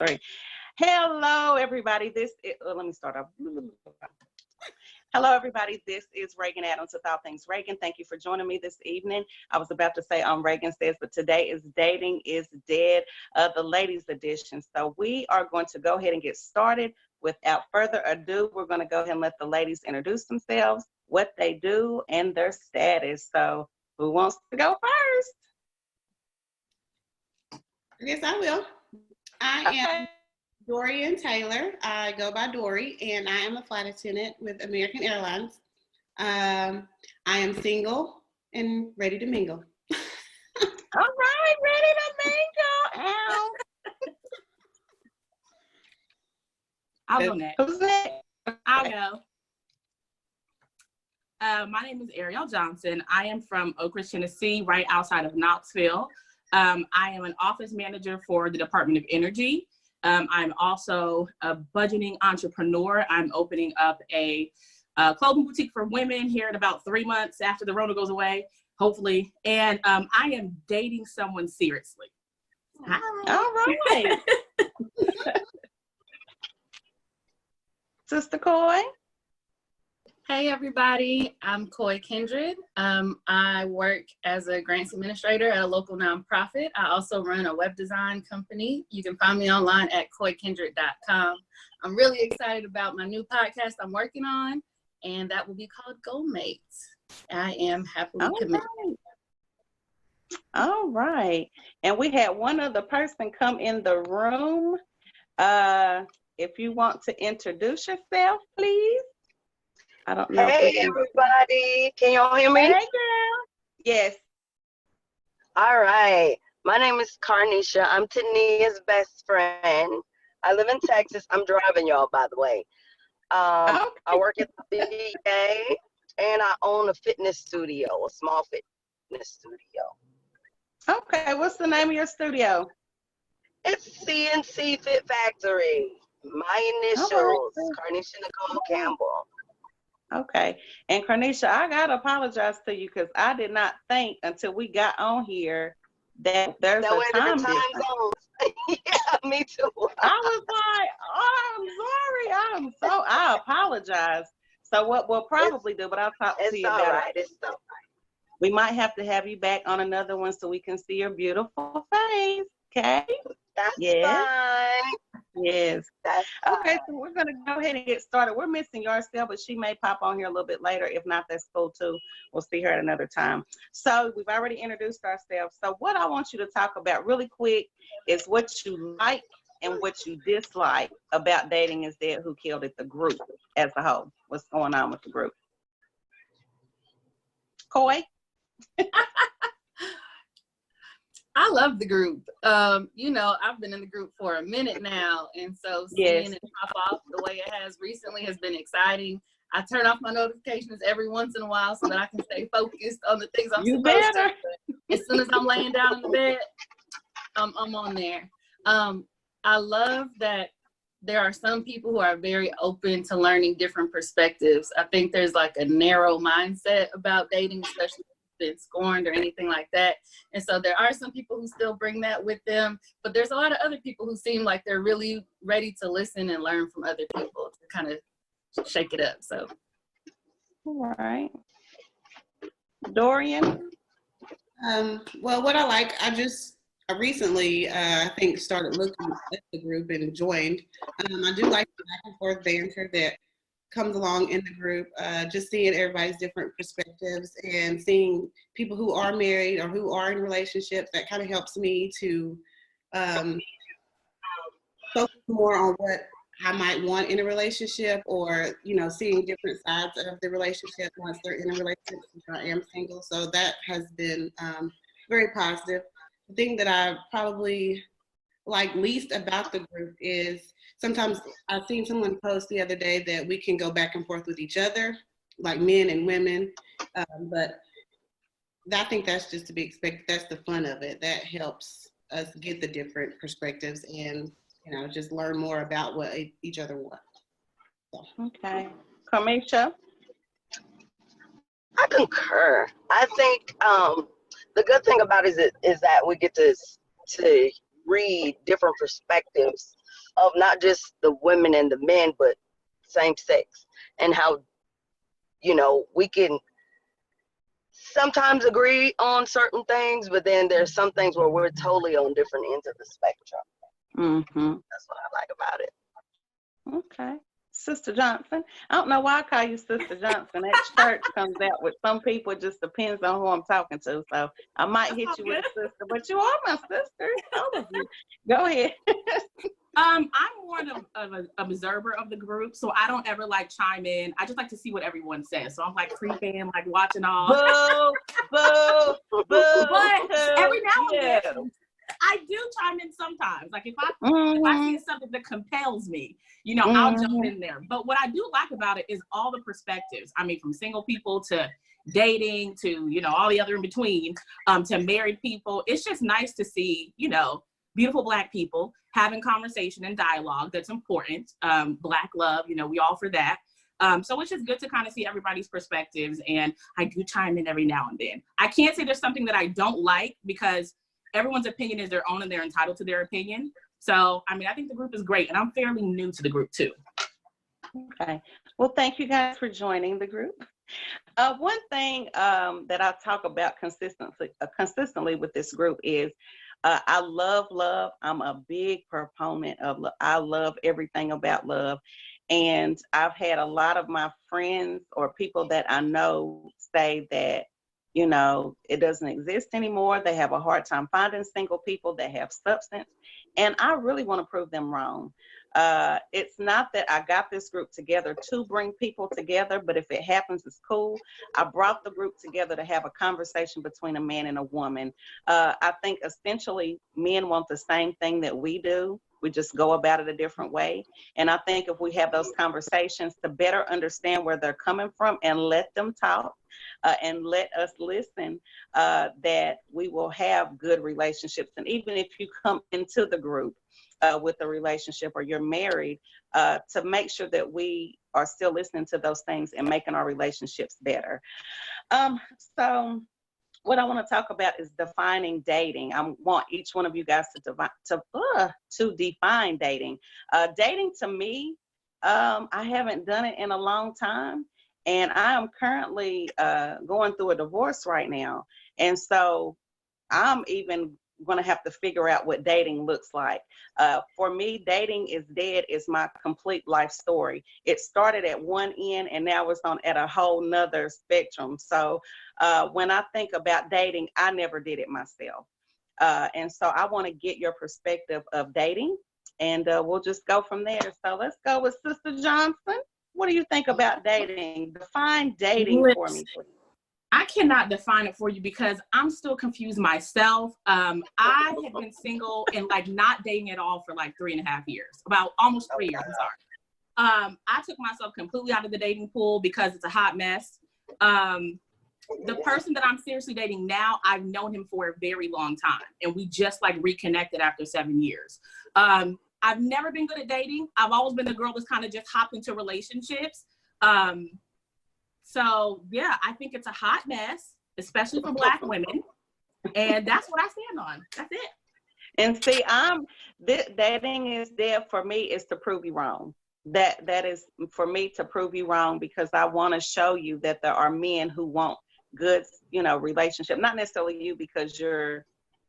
Three. Hello, everybody. Let me start off. Hello, everybody. This is Reagan Adams with All Things Reagan. Thank you for joining me this evening. I was about to say on Reagan Says, but today is Dating is Dead, the ladies edition. So we are going to go ahead and get started. Without further ado, we're going to go ahead and let the ladies introduce themselves, what they do, and their status. So who wants to go first? I guess I will. I am Dorian Taylor. I go by Dory, and I am a flight attendant with American Airlines. I am single and ready to mingle. All right, ready to mingle. Ow. I'll go next. Who's next? I'll go. My name is Ariel Johnson. I am from Oak Ridge, Tennessee, right outside of Knoxville. I am an office manager for the Department of Energy. I'm also a budgeting entrepreneur. I'm opening up a clothing boutique for women here in about 3 months after the Rona goes away, hopefully. And I am dating someone seriously. All right. Sister Coy. Hey everybody, I'm Coy Kindred. I work as a grants administrator at a local nonprofit. I also run a web design company. You can find me online at coykindred.com. I'm really excited about my new podcast I'm working on, and that will be called Go Mates. I am happily committed. All right. And we had one other person come in the room. If you want to introduce yourself, please. I don't know. Hey, everybody. Can y'all hear me? Hey, girl. Yes. All right. My name is Carnisha. I'm Tania's best friend. I live in Texas. I'm driving y'all, by the way. I work at the BDA, and I own a fitness studio, a small fitness studio. Okay. What's the name of your studio? It's CNC Fit Factory. My initials, Carnisha Nicole Campbell. Okay. And Carnisha, I got to apologize to you because I did not think until we got on here that there's a time difference. Yeah, me too. I was like, oh, I'm sorry. I apologize. So what we'll probably do, but I'll talk to you about it. It's all right. We might have to have you back on another one so we can see your beautiful face. Okay? That's fine. Yes. That's okay, fine. so we're going to go ahead and get started. We're missing Yarcel, but she may pop on here a little bit later. If not, that's cool too. We'll see her at another time. So we've already introduced ourselves. So what I want you to talk about really quick is what you like and what you dislike about Dating is Dead, Who Killed It, the group as a whole. What's going on with the group? Coy? I love the group. I've been in the group for a minute now, and so seeing it pop off the way it has recently has been exciting. I turn off my notifications every once in a while so that I can stay focused on the things I'm supposed to. As soon as I'm laying down in the bed, I'm on there. I love that there are some people who are very open to learning different perspectives. I think there's like a narrow mindset about dating, especially been scorned or anything like that. And so there are some people who still bring that with them, but there's a lot of other people who seem like they're really ready to listen and learn from other people to kind of shake it up. So. All right. Dorian? Well, what I like, I recently, I think, started looking at the group and joined. I do like the back and forth banter that comes along in the group, just seeing everybody's different perspectives and seeing people who are married or who are in relationships. That kind of helps me to focus more on what I might want in a relationship, or seeing different sides of the relationship once they're in a relationship, since I am single. So that has been very positive. The thing that I probably like least about the group is sometimes I've seen someone post the other day that we can go back and forth with each other, like men and women, but I think that's just to be expected. That's the fun of it. That helps us get the different perspectives and just learn more about what each other want. So. Okay. Carnisha? I concur. I think the good thing about it is that we get to read different perspectives of not just the women and the men, but same sex, and how, you know, we can sometimes agree on certain things, but then there's some things where we're totally on different ends of the spectrum. That's what I like about it. Okay. Sister Johnson. I don't know why I call you Sister Johnson. That church comes out with some people. It just depends on who I'm talking to. So I might hit you with a sister, but you are my sister. All of you. Go ahead. I'm more of an observer of the group, so I don't ever like chime in. I just like to see what everyone says. So I'm like creeping, like watching all. Boo, boo, boo. But every now and then, I do chime in sometimes. Like if I see something that compels me, you know, I'll jump in there. But what I do like about it is all the perspectives. I mean, from single people to dating to, you know, all the other in between, to married people. It's just nice to see, you know, beautiful Black people having conversation and dialogue. That's important. Black love, you know, we all for that. So it's just good to kind of see everybody's perspectives, and I do chime in every now and then. I can't say there's something that I don't like, because everyone's opinion is their own and they're entitled to their opinion. So, I mean, I think the group is great, and I'm fairly new to the group too. Okay. Well, thank you guys for joining the group. One thing that I talk about consistently with this group is I love love. I'm a big proponent of love. I love everything about love. And I've had a lot of my friends or people that I know say that, you know, it doesn't exist anymore. They have a hard time finding single people that have substance. And I really want to prove them wrong. It's not that I got this group together to bring people together, but if it happens, it's cool. I brought the group together to have a conversation between a man and a woman. I think essentially men want the same thing that we do. We just go about it a different way. And I think if we have those conversations to better understand where they're coming from and let them talk and let us listen, that we will have good relationships. And even if you come into the group with a relationship or you're married, to make sure that we are still listening to those things and making our relationships better. So what I want to talk about is defining dating. I want each one of you guys to define dating. Dating to me, I haven't done it in a long time, and I am currently going through a divorce right now. And so I'm even going to have to figure out what dating looks like. For me, dating is dead is my complete life story. It started at one end and now it's on at a whole nother spectrum. So when I think about dating, I never did it myself. And so I want to get your perspective of dating, and we'll just go from there. So let's go with Sister Johnson. What do you think about dating? Define dating for me, please. I cannot define it for you because I'm still confused myself. I have been single and like not dating at all for like 3.5 years, about almost 3 years, I'm sorry. I took myself completely out of the dating pool because it's a hot mess. The person that I'm seriously dating now, I've known him for a very long time, and we just like reconnected after 7 years. I've never been good at dating. I've always been the girl that's kind of just hopped into relationships. So yeah, I think it's a hot mess, especially for Black women. And that's what I stand on. That's it. And see, dating is there for me is to prove you wrong. That is for me to prove you wrong, because I want to show you that there are men who want good, you know, relationship. Not necessarily you because you're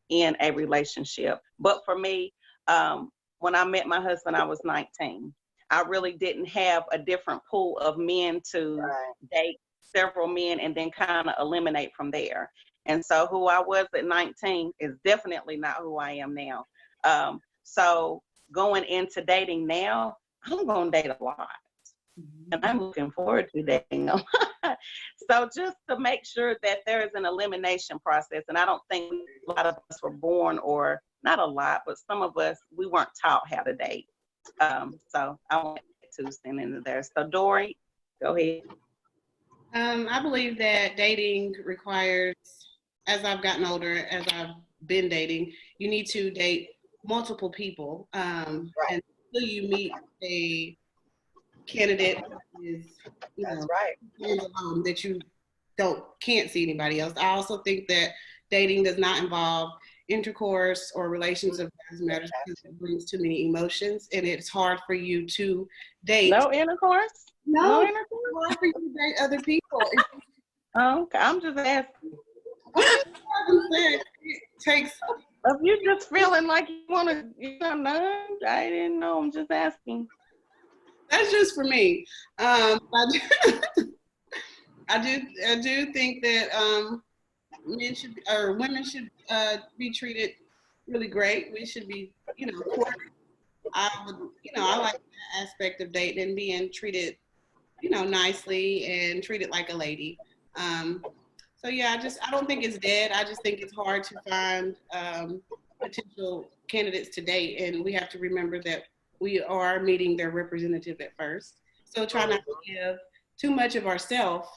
in a relationship, but for me, when I met my husband, I was 19. I really didn't have a different pool of men to date several men and then kind of eliminate from there. And so who I was at 19 is definitely not who I am now. So going into dating now, I'm going to date a lot. And I'm looking forward to dating a lot. So just to make sure that there is an elimination process. And I don't think a lot of us were born, or not a lot, but some of us, we weren't taught how to date. So I want to send into there. So Dory, go ahead. I believe that dating requires, as I've gotten older, as I've been dating, you need to date multiple people. And until you meet a candidate who is, you know, that you can't see anybody else. I also think that dating does not involve intercourse or relations of Lives Matter because it brings too many emotions, and it's hard for you to date. No intercourse? No, it's intercourse? hard for you to date other people. Oh, okay, I'm just asking. It takes. If you're just feeling like you want to, no, I didn't know. I'm just asking. That's just for me. I do think that men should or women should be treated really great. We should be, courted. I like that aspect of dating and being treated, nicely and treated like a lady. So yeah, I don't think it's dead. I just think it's hard to find potential candidates to date, and we have to remember that we are meeting their representative at first. So try not to give too much of ourselves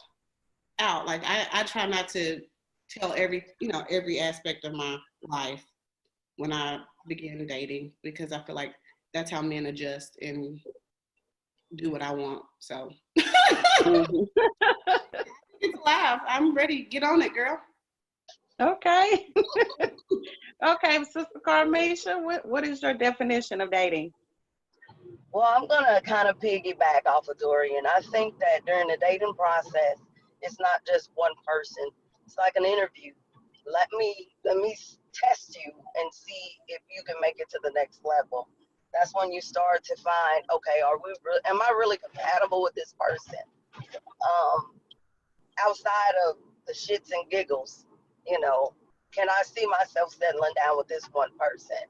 out. Like I try not to tell every aspect of my life when I begin dating, because I feel like that's how men adjust and do what I want. So it's live. I'm ready. Get on it, girl. Okay. Okay, Sister Carmisha, what is your definition of dating? Well, I'm gonna kind of piggyback off of Dorian. I think that during the dating process, it's not just one person. It's like an interview. Let me test you and see if you can make it to the next level. That's when you start to find, okay, am I really compatible with this person? Outside of the shits and giggles, can I see myself settling down with this one person?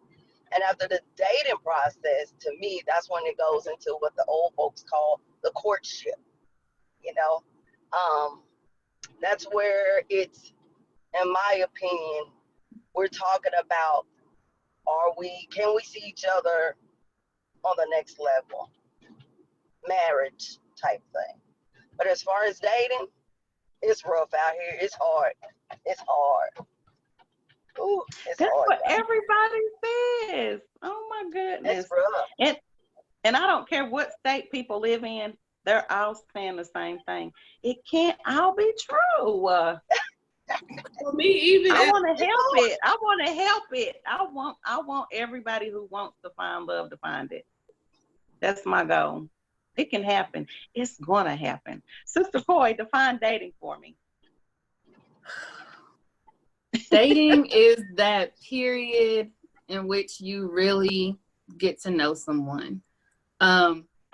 And after the dating process, to me, that's when it goes into what the old folks call the courtship. That's where it's, in my opinion, we're talking about, can we see each other on the next level? Marriage type thing. But as far as dating, it's rough out here. It's hard. It's hard. Ooh, it's That's hard. what everybody says. Oh my goodness. It's rough. And I don't care what state people live in, they're all saying the same thing. It can't all be true. For me, even I want to help it. I want to help it. I want everybody who wants to find love to find it. That's my goal. It can happen. It's gonna happen. Sister Coy, define dating for me. Dating is that period in which you really get to know someone.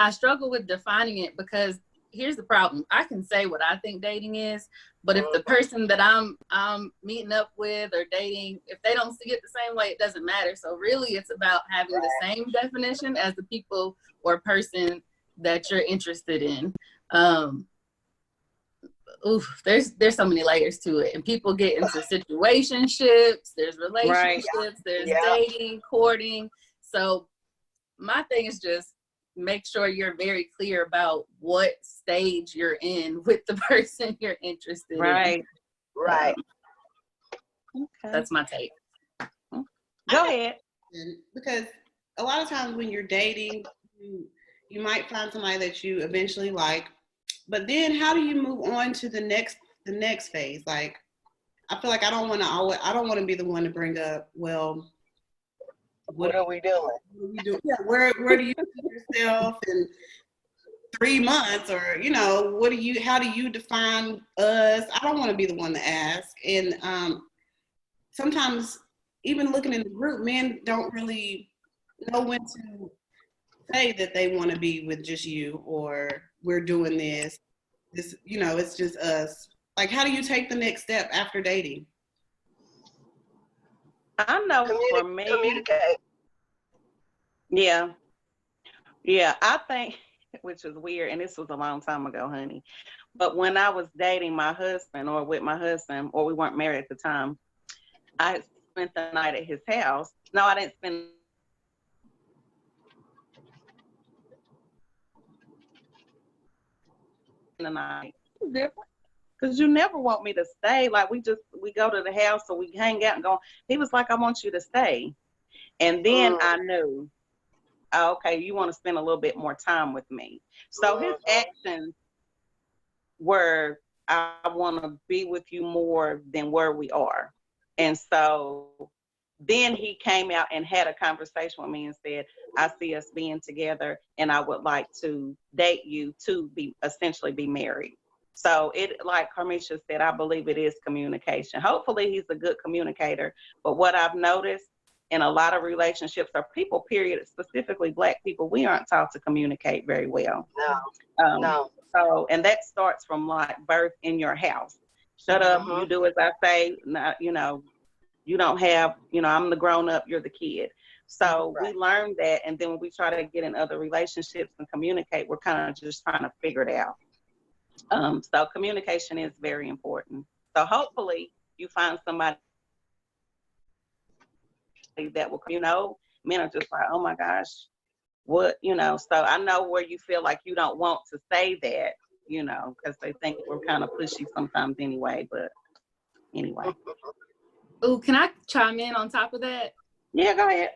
I struggle with defining it because here's the problem. I can say what I think dating is, but if the person that I'm meeting up with or dating, if they don't see it the same way, it doesn't matter. So really it's about having the same definition as the people or person that you're interested in. There's so many layers to it, and people get into situationships, there's relationships, there's dating, courting. So my thing is just make sure you're very clear about what stage you're in with the person you're interested in. Right. Okay. That's my take. Go ahead. Because a lot of times when you're dating, you might find somebody that you eventually like, but then how do you move on to the next phase? Like, I feel like I don't want to be the one to bring up, well, what are we doing? Yeah, where do you see yourself in 3 months, or how do you define us? I don't want to be the one to ask. And sometimes even looking in the group, men don't really know when to say that they want to be with just you, or we're doing this, it's just us. Like, how do you take the next step after dating? I know for me. Communicate. Yeah, I think, which was weird, and this was a long time ago, honey, but when I was dating my husband, or with my husband, or we weren't married at the time, I spent the night at his house. No, I didn't spend the night. It was different. Because you never want me to stay. Like, we go to the house, or we hang out and go. He was like, I want you to stay. And then I knew, okay, you want to spend a little bit more time with me. So his actions were, I want to be with you more than where we are. And so then he came out and had a conversation with me and said, I see us being together and I would like to date you to essentially be married. So like Carmisha said, I believe it is communication. Hopefully he's a good communicator. But what I've noticed in a lot of relationships or people, period, specifically Black people, we aren't taught to communicate very well. No. So, and that starts from like birth in your house. Shut up, you do as I say, not, you know, you don't have, you know, I'm the grown up, you're the kid. So we learn that. And then when we try to get in other relationships and communicate, we're kind of just trying to figure it out. So communication is very important. So hopefully you find somebody that will, you know, men are just like, oh my gosh, what, you know. So I know where you feel like you don't want to say that, you know, because they think we're kind of pushy sometimes anyway, but anyway. Oh, can I chime in on top of that? Yeah, go ahead.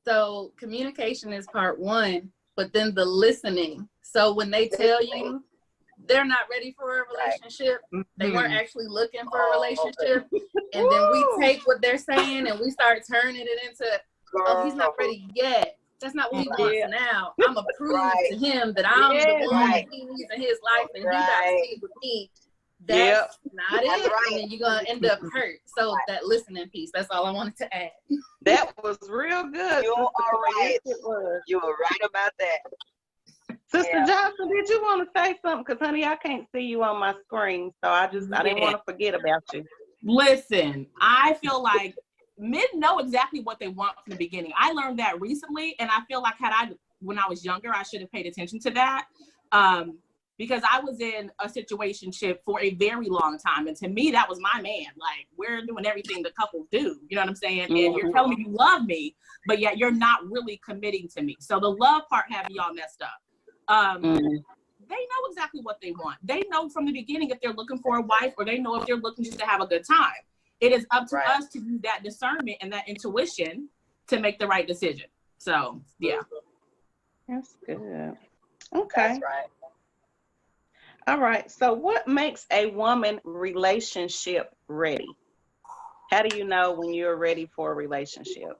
So communication is part one, but then the listening. So when they tell you they're not ready for a relationship, they weren't actually looking for a relationship, and then we take what they're saying and we start turning it into, oh, he's not ready yet. That's not what he wants now. I'm gonna prove to him that I'm the one that he needs in his life, and he got to stay with me. That's not it. And then you're gonna end up hurt. So that listening piece, that's all I wanted to add. That was real good. You are right. Yes, it was. You were right about that. Sister Johnson, did you want to say something? Because, honey, I can't see you on my screen, so I didn't want to forget about you. Listen, I feel like men know exactly what they want from the beginning. I learned that recently, and I feel like when I was younger, I should have paid attention to that. Because I was in a situationship for a very long time. And to me, that was my man. Like, we're doing everything the couples do. You know what I'm saying? And you're telling me you love me, but yet you're not really committing to me. So the love part had me all messed up. They know exactly what they want. They know from the beginning if they're looking for a wife, or they know if they're looking just to have a good time. It is up to us to use that discernment and that intuition to make the right decision. So, yeah. That's good. Okay. That's right. All right. So what makes a woman relationship ready? How do you know when you're ready for a relationship?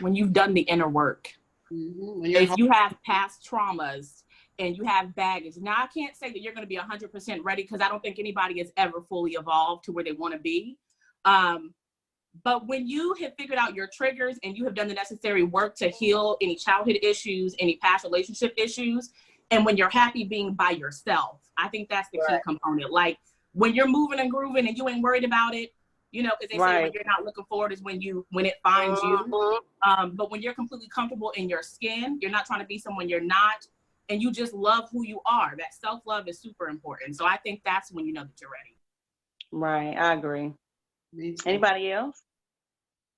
When you've done the inner work. If you have past traumas and you have baggage. Now, I can't say that you're going to be 100% ready, because I don't think anybody is ever fully evolved to where they want to be. But when you have figured out your triggers and you have done the necessary work to heal any childhood issues, any past relationship issues, and when you're happy being by yourself, I think that's the key component. Like, when you're moving and grooving and you ain't worried about it, you know, because they say when you're not looking forward is when it finds you. But when you're completely comfortable in your skin, you're not trying to be someone you're not, and you just love who you are. That self-love is super important. So I think that's when you know that you're ready. Right. I agree. Anybody else?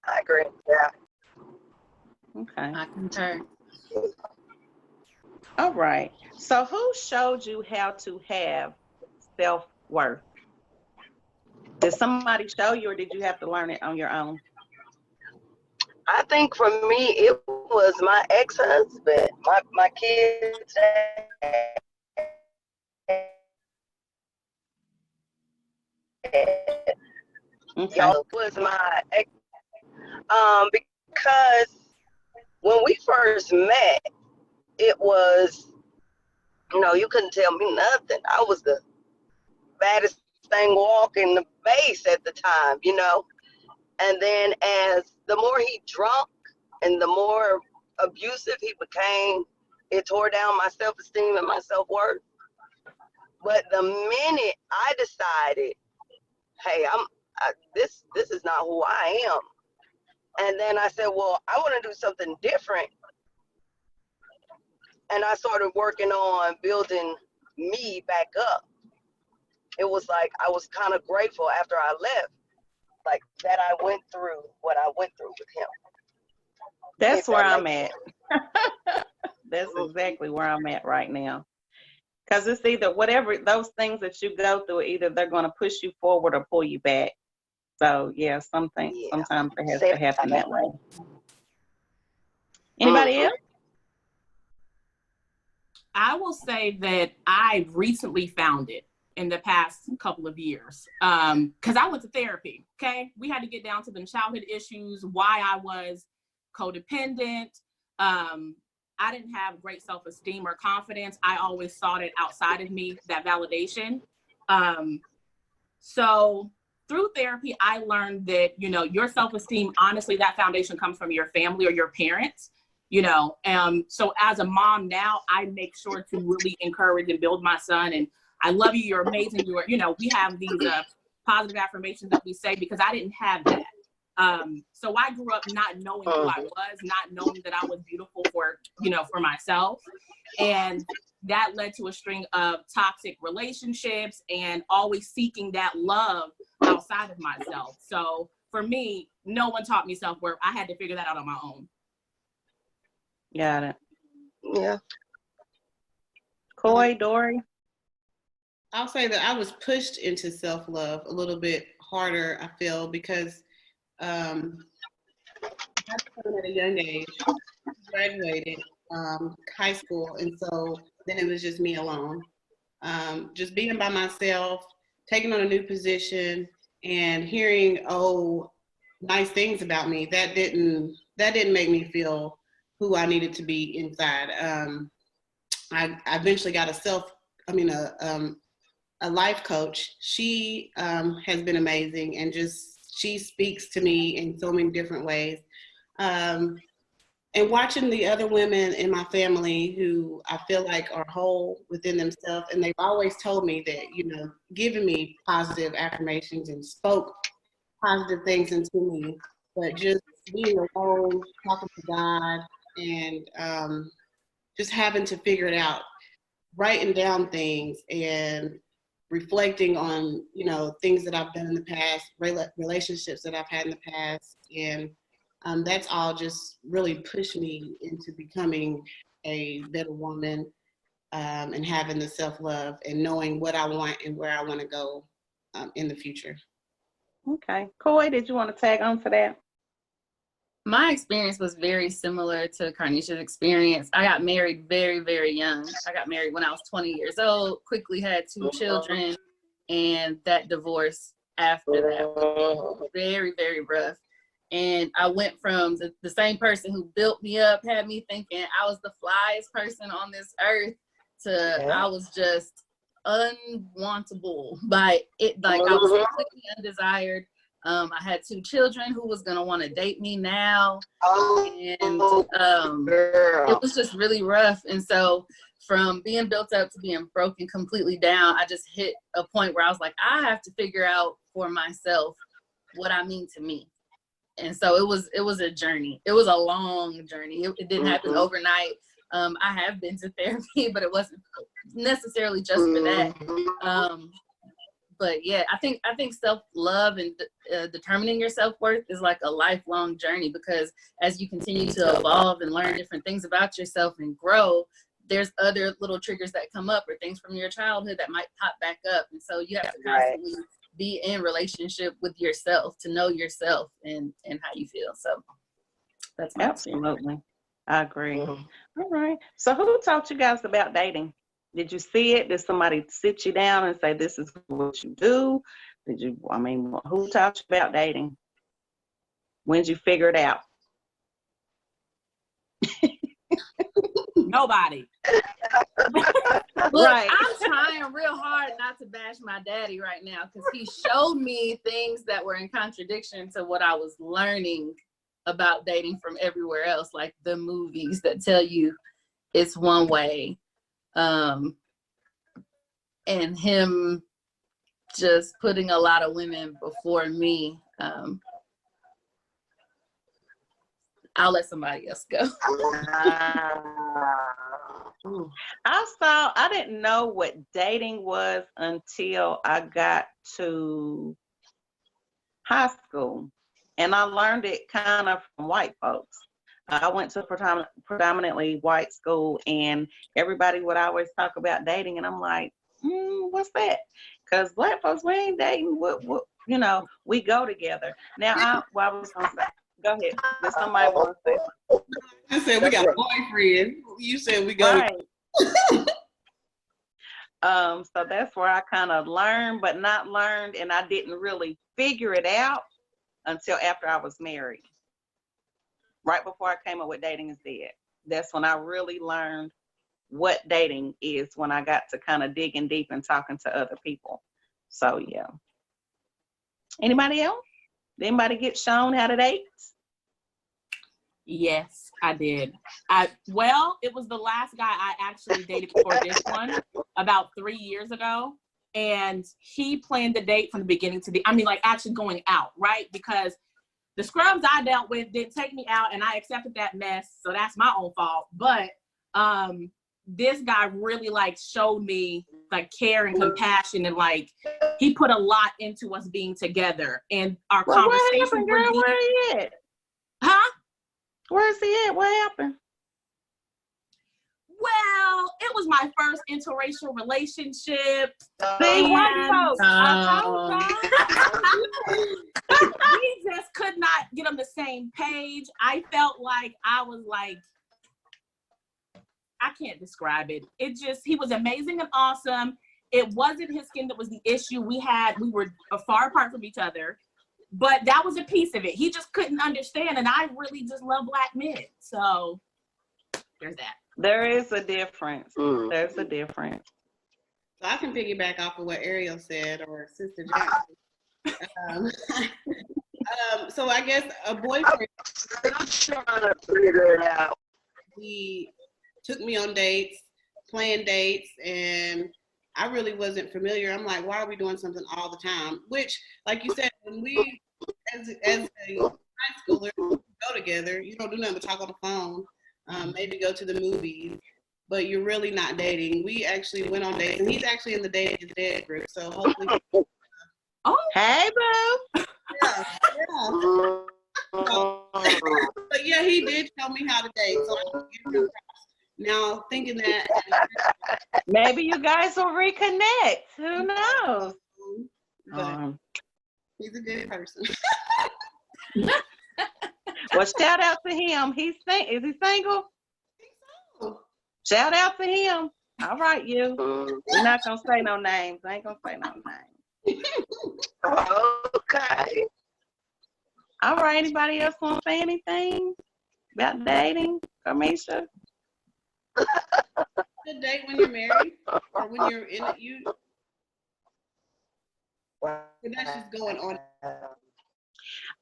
I agree. Yeah. Okay. I concur. All right. So who showed you how to have self-worth? Did somebody show you, or did you have to learn it on your own? I think for me, it was my ex-husband, my kids. Y'all was my ex, because when we first met, it was, you know, you couldn't tell me nothing. I was the baddest thing walking the base at the time, you know. And then as the more he drunk and the more abusive he became, it tore down my self-esteem and my self-worth. But the minute I decided, hey, this is not who I am. And then I said, well, I want to do something different. And I started working on building me back up. It was like I was kind of grateful after I left, like that I went through what I went through with him. That's where I'm at. That's exactly where I'm at right now. Because it's either whatever, those things that you go through, either they're going to push you forward or pull you back. So, yeah, sometimes it has to happen that way. Anybody else? I will say that I recently found it. in the past couple of years. Because I went to therapy, okay? We had to get down to the childhood issues, why I was codependent. I didn't have great self-esteem or confidence. I always sought it outside of me, that validation. So through therapy, I learned that, you know, your self-esteem, honestly, that foundation comes from your family or your parents, you know. So as a mom now, I make sure to really encourage and build my son. And I love you, you're amazing, you're, you know, we have these positive affirmations that we say, because I didn't have that. So I grew up not knowing who I was, not knowing that I was beautiful for, you know, for myself. And that led to a string of toxic relationships and always seeking that love outside of myself. So for me, no one taught me self-worth. I had to figure that out on my own. Got it. Yeah. Coy, Dory? I'll say that I was pushed into self-love a little bit harder, I feel, because I started at a young age, graduated high school, and so then it was just me alone. Just being by myself, taking on a new position, and hearing, oh, nice things about me, that didn't make me feel who I needed to be inside. I eventually got a life coach. She has been amazing, and she speaks to me in so many different ways. And watching the other women in my family who I feel like are whole within themselves, and they've always told me that, you know, giving me positive affirmations and spoke positive things into me, but just being alone, talking to God, and just having to figure it out, writing down things and reflecting on, you know, things that I've done in the past, relationships that I've had in the past, and that's all just really pushed me into becoming a better woman, and having the self-love and knowing what I want and where I want to go in the future. Okay. Coy, did you want to tag on to that? My experience was very similar to Carnisha's experience. I got married very, very young. I got married when I was 20 years old, quickly had 2 children, and that divorce after that was very, very rough. And I went from the same person who built me up, had me thinking I was the flyest person on this earth, to I was just unwantable by it. Like I was completely undesired. I had 2 children who was gonna want to date me now, and it was just really rough. And so from being built up to being broken completely down, I just hit a point where I was like, I have to figure out for myself what I mean to me. And so it was a journey. It was a long journey. It didn't happen overnight. I have been to therapy, but it wasn't necessarily just for that. But yeah, I think self-love and determining your self-worth is like a lifelong journey, because as you continue to evolve and learn different things about yourself and grow, there's other little triggers that come up, or things from your childhood that might pop back up. And so you have to constantly be in relationship with yourself to know yourself and how you feel. So that's my Absolutely. experience. I agree. All right. So who taught you guys about dating? Did you see it? Did somebody sit you down and say, this is what you do? Who taught you about dating? When did you figure it out? Nobody. Look, Right. I'm trying real hard not to bash my daddy right now, because he showed me things that were in contradiction to what I was learning about dating from everywhere else, like the movies that tell you it's one way. And him just putting a lot of women before me. I'll let somebody else go. I didn't know what dating was until I got to high school, and I learned it kind of from white folks. I went to a predominantly white school, and everybody would always talk about dating, and I'm like, what's that? Because black folks, we ain't dating. What, you know, we go together. Now, I was going to say, go ahead. Did somebody want to say something? I said we got a boyfriend. You said we go. Right. So that's where I kind of learned, but not learned, and I didn't really figure it out until after I was married. Right before I came up with Dating is Dead. That's when I really learned what dating is, when I got to kind of digging deep and talking to other people. So yeah. Anybody else? Did anybody get shown how to date? Yes, I did. Well, it was the last guy I actually dated before this one, about 3 years ago. And he planned the date from the beginning to like actually going out, right? Because the scrubs I dealt with didn't take me out, and I accepted that mess. So that's my own fault. But this guy really like showed me like care and compassion, and like he put a lot into us being together, and our conversations what happened, were girl? deep. Where he at? Huh? Where's he at? What happened? Well, it was my first interracial relationship. See, white folks. I told We just could not get on the same page. I felt like I was like, I can't describe it. He was amazing and awesome. It wasn't his skin that was the issue. We were far apart from each other, but that was a piece of it. He just couldn't understand, and I really just love Black men. So there's that. There is a difference. There's a difference. So I can piggyback off of what Ariel said, or Sister Jackson. So I guess a boyfriend. I'm trying to figure it out. He took me on dates, planned dates, and I really wasn't familiar. I'm like, why are we doing something all the time? Which, like you said, when we, as a high schooler, go together, you don't do nothing but talk on the phone, maybe go to the movies, but you're really not dating. We actually went on dates, and he's actually in the Dating is Dead group, so hopefully. Oh, hey, boo. Yeah. But yeah, he did show me how to date, so I can give him props. Now, thinking that maybe you guys will reconnect. Who knows? But he's a good person. Well, shout out to him. Is he single? Shout out to him. All right, you. We're not gonna say no names. I ain't gonna say no names. Okay. All right. Anybody else want to say anything about dating, Carmisha? Good date when you're married, or when you're in it. That's just going on.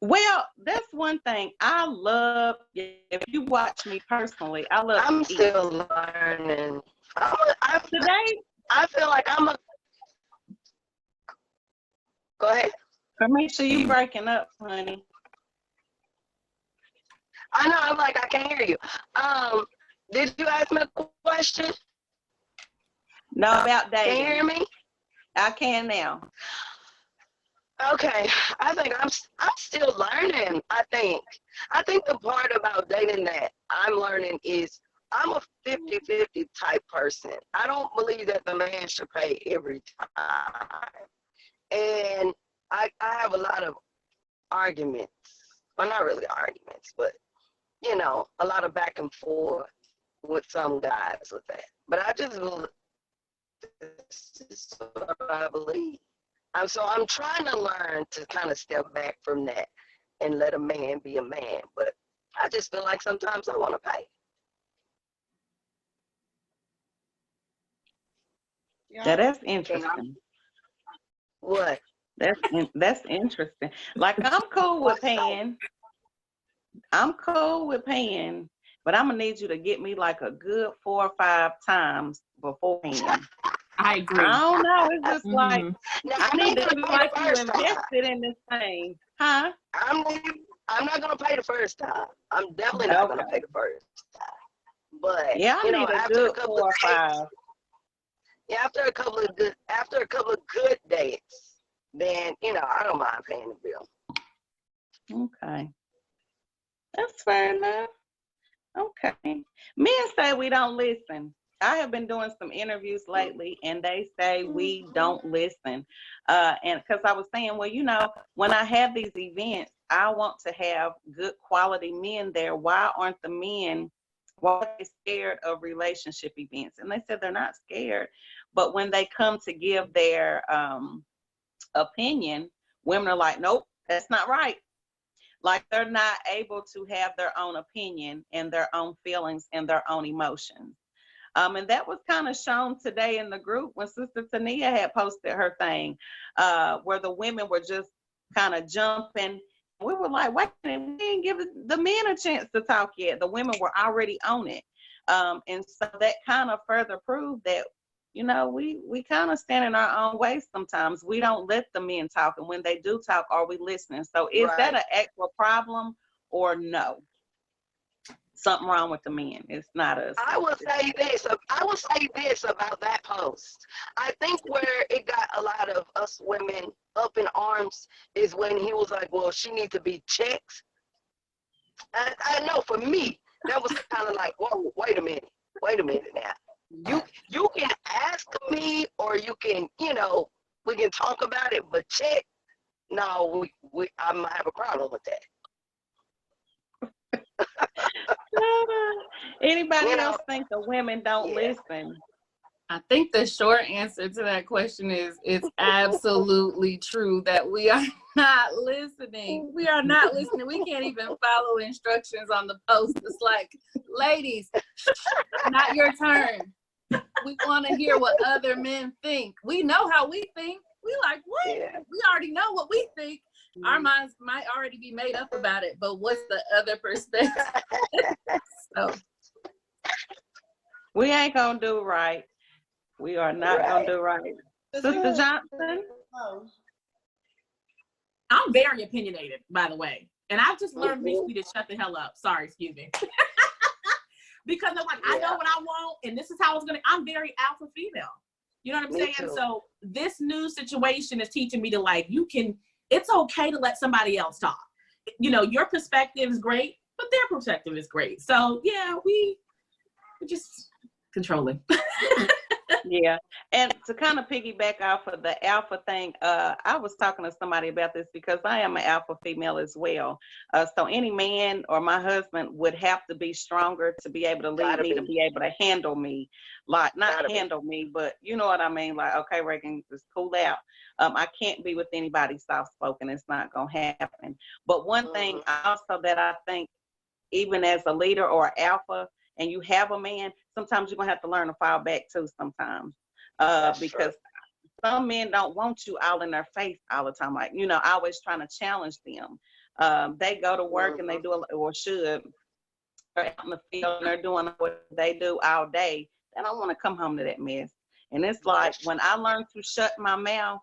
Well, that's one thing I love. If you watch me personally, I love. I'm still learning. Today, I feel like Go ahead. Carmisha, you breaking up, honey. I know. I'm like, I can't hear you. Did you ask me a question? No, about dating. Can you hear me? I can now. Okay, I think I'm still learning. I think the part about dating that I'm learning is I'm a 50-50 type person. I don't believe that the man should pay every time. And I have a lot of arguments. Well, not really arguments, but you know, a lot of back and forth with some guys with that. But I just believe this is what I believe. So I'm trying to learn to kind of step back from that and let a man be a man. But I just feel like sometimes I want to pay. Yeah, that's interesting. What? That's interesting. Like I'm cool with paying. But I'm gonna need you to get me like a good 4 or 5 times beforehand. I agree. I don't know. It's just like Now, I need to feel like you invested in this thing, huh? I'm not gonna pay the first time. I'm definitely not gonna pay the first time. But yeah, I need a good 4 or 5. Yeah, after a couple of good dates, then you know I don't mind paying the bill. Okay, that's fair enough. Okay, men say we don't listen. I have been doing some interviews lately, and they say we don't listen. And because I was saying, well, you know, when I have these events, I want to have good quality men there. Why aren't the men Why are they scared of relationship events? And they said they're not scared, but when they come to give their opinion, women are like, nope, that's not right. Like they're not able to have their own opinion and their own feelings and their own emotions. And that was kind of shown today in the group when Sister Tania had posted her thing, where the women were just kind of jumping. We were like, wait a minute, we didn't give the men a chance to talk yet. The women were already on it. And so that kind of further proved that, you know, we kind of stand in our own way sometimes. We don't let the men talk. And when they do talk, are we listening? So is that an actual problem or no? Something wrong with the men. It's not us. I will say this about that post. I think where it got a lot of us women up in arms is when he was like, well, she needs to be checked. I know for me, that was kind of like, whoa, wait a minute now. You can ask me, or you can, you know, we can talk about it, but check, no, I might have a problem with that. Anybody else think the women don't listen? I think the short answer to that question is it's absolutely true that we are not listening. We are not listening. We can't even follow instructions on the post. It's like, ladies, not your turn. We want to hear what other men think. We know how we think. We like, what? Yeah. We already know what we think. Our minds might already be made up about it, but what's the other perspective? So we ain't gonna do right. We are not gonna do right. Sister Johnson? I'm very opinionated, by the way. And I've just learned recently to shut the hell up. Sorry, excuse me. Because I'm like, I know what I want, and this is how it's I'm very alpha female. You know what I'm saying? Too. So this new situation is teaching me to like, it's okay to let somebody else talk. You know, your perspective is great, but their perspective is great. So yeah, we just controlling. Yeah. And to kind of piggyback off of the alpha thing, I was talking to somebody about this because I am an alpha female as well. So any man or my husband would have to be stronger to be able to lead me, to be able to handle me. Like, not handle me, but you know what I mean? Like, okay, Reagan, just cool out. I can't be with anybody soft-spoken. It's not going to happen. But one thing also that I think, even as a leader or alpha, and you have a man, sometimes you're going to have to learn to fall back too sometimes. Because some men don't want you all in their face all the time. Like, you know, always trying to challenge them. They go to work and they do, or should, they're out in the field and they're doing what they do all day. They don't want to come home to that mess. And it's like, when I learned to shut my mouth,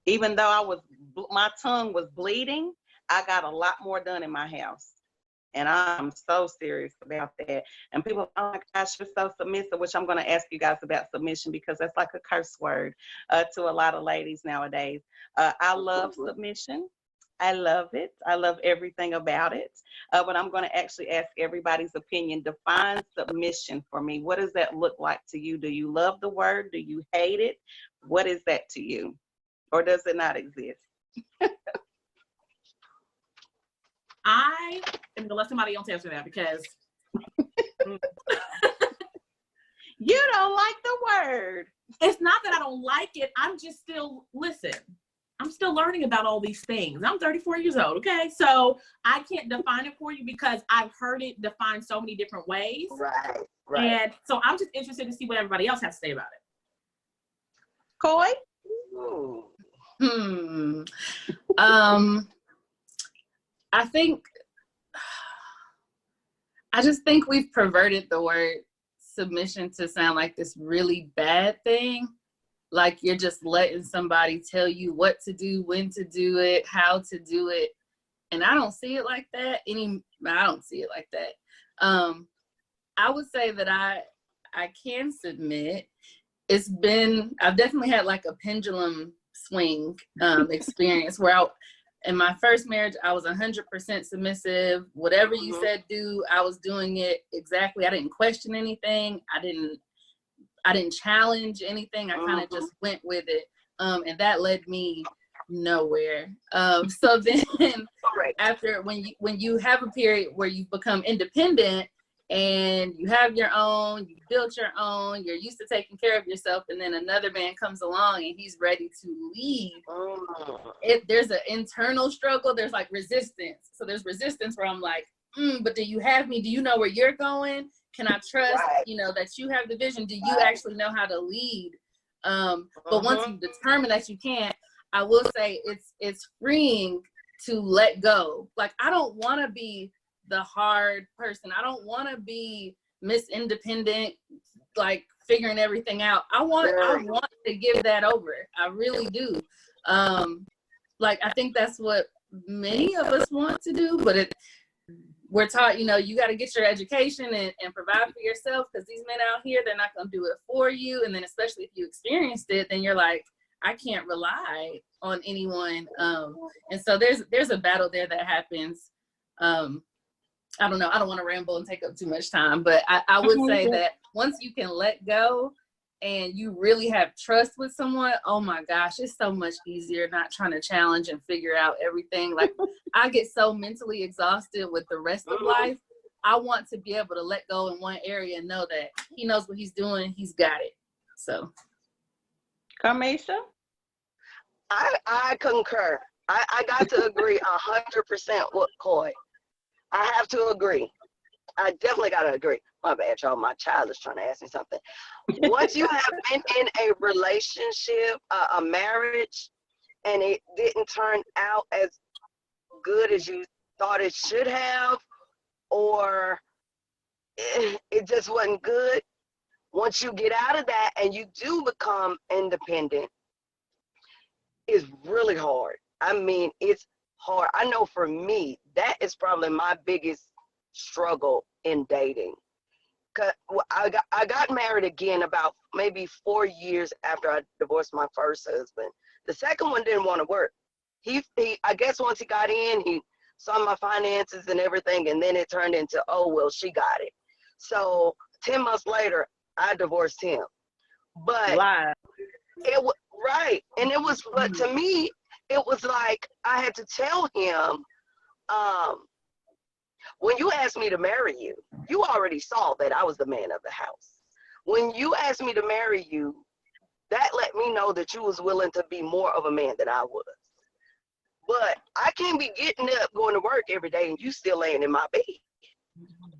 even though my tongue was bleeding, I got a lot more done in my house. And I'm so serious about that. And people, oh my gosh, you're so submissive, which I'm going to ask you guys about submission because that's like a curse word to a lot of ladies nowadays. I love submission. I love it. I love everything about it. But I'm going to actually ask everybody's opinion. Define submission for me. What does that look like to you? Do you love the word? Do you hate it? What is that to you? Or does it not exist? I am going to let somebody else answer that because you don't like the word. It's not that I don't like it. I'm just still, I'm still learning about all these things. I'm 34 years old, okay? So I can't define it for you because I've heard it defined so many different ways. Right. And so I'm just interested to see what everybody else has to say about it. Coy? I just think we've perverted the word submission to sound like this really bad thing. Like you're just letting somebody tell you what to do, when to do it, how to do it. And I don't see it like that. I don't see it like that. I would say that I can submit. I've definitely had like a pendulum swing experience where in my first marriage, I was 100% submissive. Whatever you said do, I was doing it exactly. I didn't question anything. I didn't challenge anything. I kind of just went with it. And that led me nowhere. So then after, when you have a period where you become independent, and you have your own, you built your own, you're used to taking care of yourself, and then another man comes along and he's ready to lead. There's an internal struggle, there's like resistance. So there's resistance where I'm like, but do you have me? Do you know where you're going? Can I trust, that you have the vision? Do you actually know how to lead? But once you determine that you can't, I will say it's freeing to let go. Like, I don't want to be the hard person. I don't want to be Miss Independent, like figuring everything out. I want to give that over. I really do. Like, I think that's what many of us want to do, but we're taught, you got to get your education and provide for yourself, because these men out here, they're not going to do it for you. And then especially if you experienced it, then you're like, I can't rely on anyone. And so there's a battle there that happens. I don't know. I don't want to ramble and take up too much time, but I would say that once you can let go and you really have trust with someone, oh my gosh, it's so much easier not trying to challenge and figure out everything. Like, I get so mentally exhausted with the rest of life. I want to be able to let go in one area and know that he knows what he's doing. He's got it. So. Carmisha? I concur. I got to agree 100% with Coy. I have to agree. I definitely got to agree. My bad, y'all. My child is trying to ask me something. Once you have been in a relationship, a marriage, and it didn't turn out as good as you thought it should have, or it just wasn't good, once you get out of that and you do become independent, it's really hard. I mean, it's hard. I know for me, that is probably my biggest struggle in dating. Cause I got married again about maybe 4 years after I divorced my first husband. The second one didn't want to work. He I guess once he got in, he saw my finances and everything, and then it turned into, oh, well, she got it. So 10 months later, I divorced him. But it was right. And it was, but to me, it was like I had to tell him, when you asked me to marry you, you already saw that I was the man of the house. When you asked me to marry you, that let me know that you was willing to be more of a man than I was. But I can't be getting up, going to work every day, and you still laying in my bed.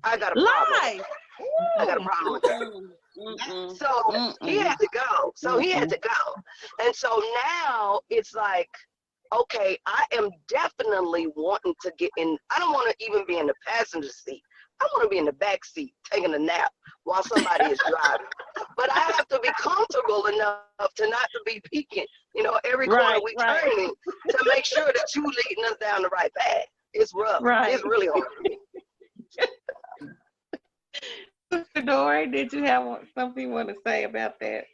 I got a problem. I got a problem with that. So he had to go. And so now it's like, okay, I am definitely wanting to get in. I don't want to even be in the passenger seat. I want to be in the back seat taking a nap while somebody is driving. But I have to be comfortable enough to not to be peeking, every corner we turning to make sure that you leading us down the right path. It's rough. It's really hard for me. Sister Dory, did you have something you want to say about that?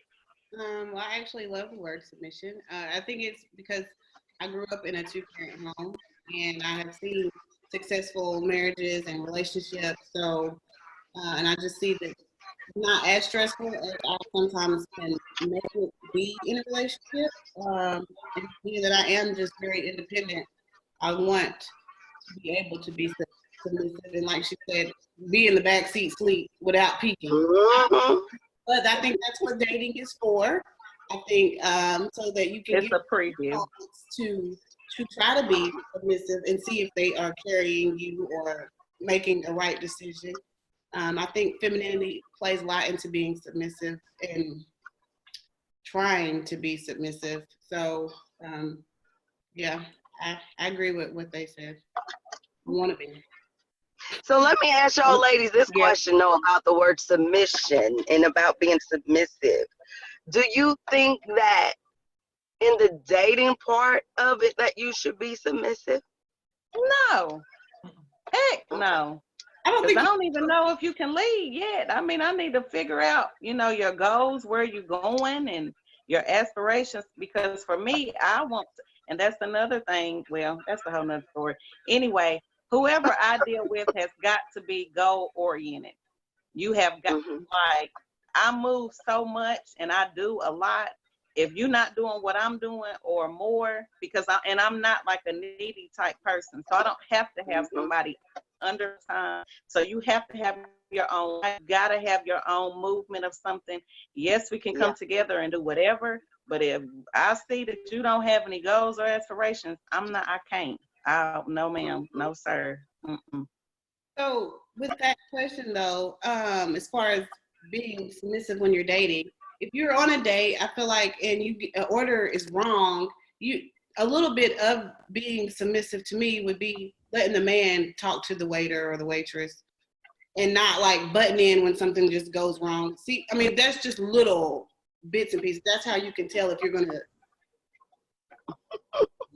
Well, I actually love the word submission. I think it's because I grew up in a two-parent home, and I have seen successful marriages and relationships. So, and I just see that it's not as stressful as I sometimes can make it be in a relationship. And being that I am just very independent, I want to be able to be submissive, and like she said, be in the back seat, sleep without peeking. But I think that's what dating is for. I think so that you can get a preview to try to be submissive and see if they are carrying you or making a right decision. I think femininity plays a lot into being submissive and trying to be submissive. So yeah, I agree with what they said. I want to be. So let me ask y'all ladies this question though about the word submission and about being submissive. Do you think that in the dating part of it that you should be submissive? No. Heck no. I don't even know if you can lead yet. I mean, I need to figure out, your goals, where you're going, and your aspirations. Because for me, I want to, and that's another thing. Well, that's a whole nother story. Anyway, whoever I deal with has got to be goal oriented. You have got like, I move so much and I do a lot. If you're not doing what I'm doing or more, because I'm not like a needy type person, so I don't have to have somebody under time. So you have to have your own, you gotta have your own movement of something. Yes, we can come together and do whatever, but if I see that you don't have any goals or aspirations, I can't. No ma'am, no sir. Mm-mm. So with that question though, as far as being submissive when you're dating, if you're on a date, I feel like, and an order is wrong, a little bit of being submissive to me would be letting the man talk to the waiter or the waitress and not like butting in when something just goes wrong. See, I mean, that's just little bits and pieces. That's how you can tell if you're gonna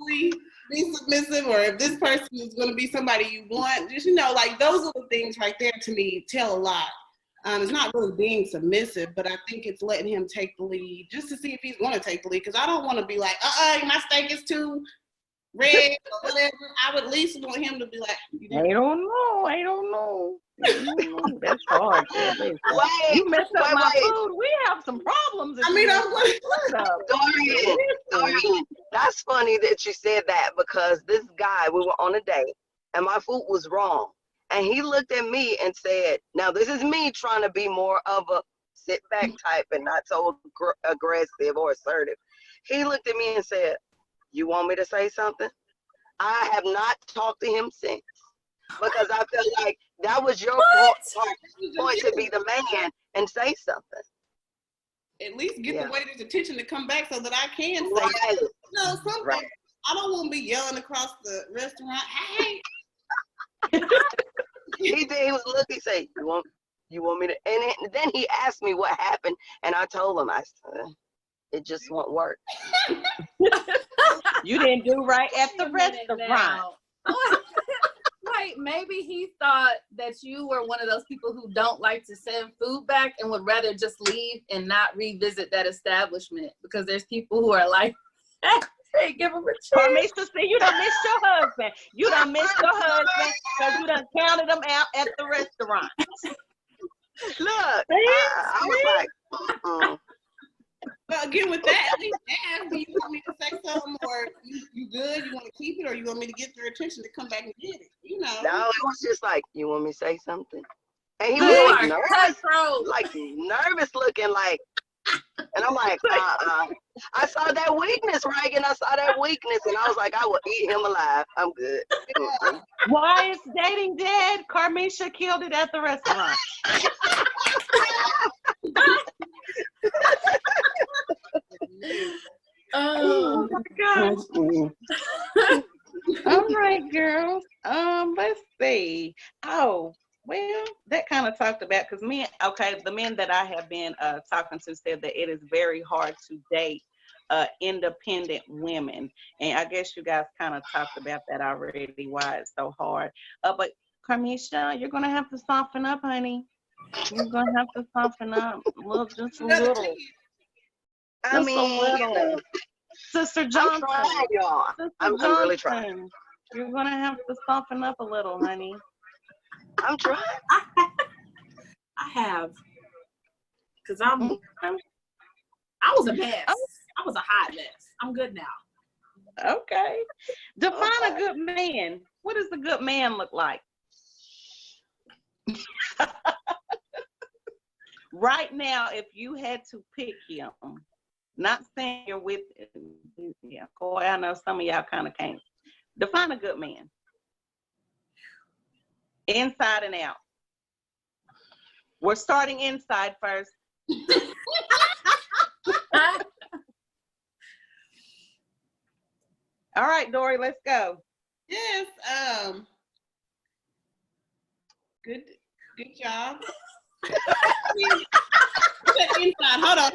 be submissive or if this person is gonna be somebody you want. Just, like those little things right there to me tell a lot. It's not really being submissive, but I think it's letting him take the lead just to see if he's going to take the lead. Because I don't want to be like, my steak is too red or whatever. I would at least want him to be like, I don't know. That's hard. You messed up my food. We have some problems. I mean, I'm Dorian, that's funny that you said that because this guy, we were on a date and my food was wrong. And he looked at me and said, now this is me trying to be more of a sit back type and not so aggressive or assertive. He looked at me and said, you want me to say something? I have not talked to him since because I felt like that was your point to be the man and say something. At least get the waiter's attention to come back so that I can say something. Right. I don't want to be yelling across the restaurant, hey. He was looking, he said, you want me to, and then he asked me what happened, and I told him, I said, it just won't work. You didn't do right at the restaurant. Wait, maybe he thought that you were one of those people who don't like to send food back and would rather just leave and not revisit that establishment, because there's people who are like, hey, give him a chance. Carmisha, see, you done missed your husband. You done missed your husband because you done counted them out at the restaurant. Look, I was like, Well, again, with that, at least ask, do you want me to say something, or you good? You want to keep it, or you want me to get their attention to come back and get it? No, it was just like, you want me to say something? And he was nervous looking, like, and I'm like, I saw that weakness, Reagan. I saw that weakness, and I was like, I will eat him alive. I'm good. Why is dating dead? Carmisha killed it at the restaurant. Oh my gosh. All right, girls. Let's see. Oh, well, that kind of talked about, because the men that I have been talking to said that it is very hard to date independent women. And I guess you guys kind of talked about that already, why it's so hard. But Carmisha, you're going to have to soften up, honey. You're going to have to soften up. Just a little. I mean, Sister Johnson. I'm really trying. You're going to have to soften up a little, honey. I'm trying. I have. Because I was a mess. I was a hot mess. I'm good now. Okay. Define a good man. What does a good man look like? Right now, if you had to pick him, not saying you're with, boy, I know some of y'all kind of can't. Define a good man. Inside and out. We're starting inside first. All right, Dory, let's go. Yes. Good job. Inside. Hold on.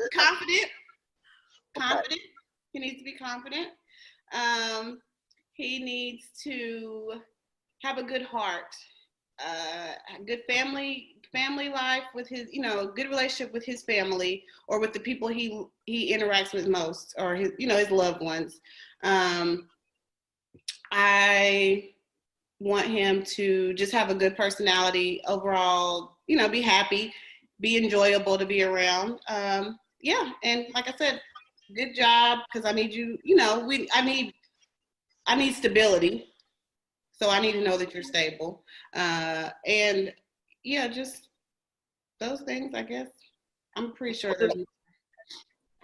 Okay. Confident. He needs to be confident. He needs to have a good heart, a good family life with his, good relationship with his family or with the people he interacts with most, or his, his loved ones. I want him to just have a good personality overall, be happy, be enjoyable to be around. And like I said, good job, because I need you, I need stability. So I need to know that you're stable. And yeah, just those things, I guess. I'm pretty sure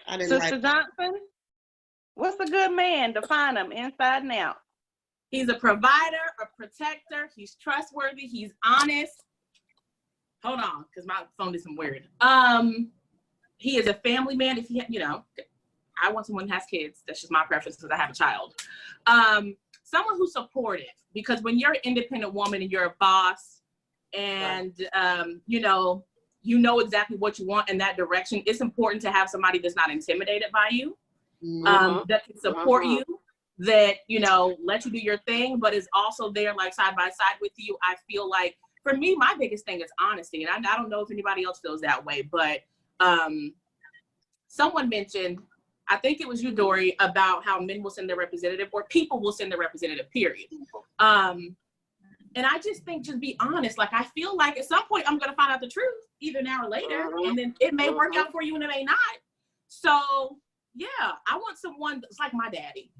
I didn't Sister write. Johnson, what's a good man? Define him inside and out. He's a provider, a protector. He's trustworthy. He's honest. Hold on, because my phone is some weird. He is a family man. If he, I want someone who has kids. That's just my preference because I have a child. Someone who's supportive, because when you're an independent woman and you're a boss, and you know exactly what you want in that direction, it's important to have somebody that's not intimidated by you, that can support you, that let you do your thing, but is also there like side by side with you. I feel like for me, my biggest thing is honesty, and I don't know if anybody else feels that way, but someone mentioned, I think it was you, Dory, about how men will send their representative, or people will send their representative, period. And I just think, just be honest. Like, I feel like at some point I'm going to find out the truth, either now or later, and then it may work out for you and it may not. So yeah, I want someone that's like my daddy.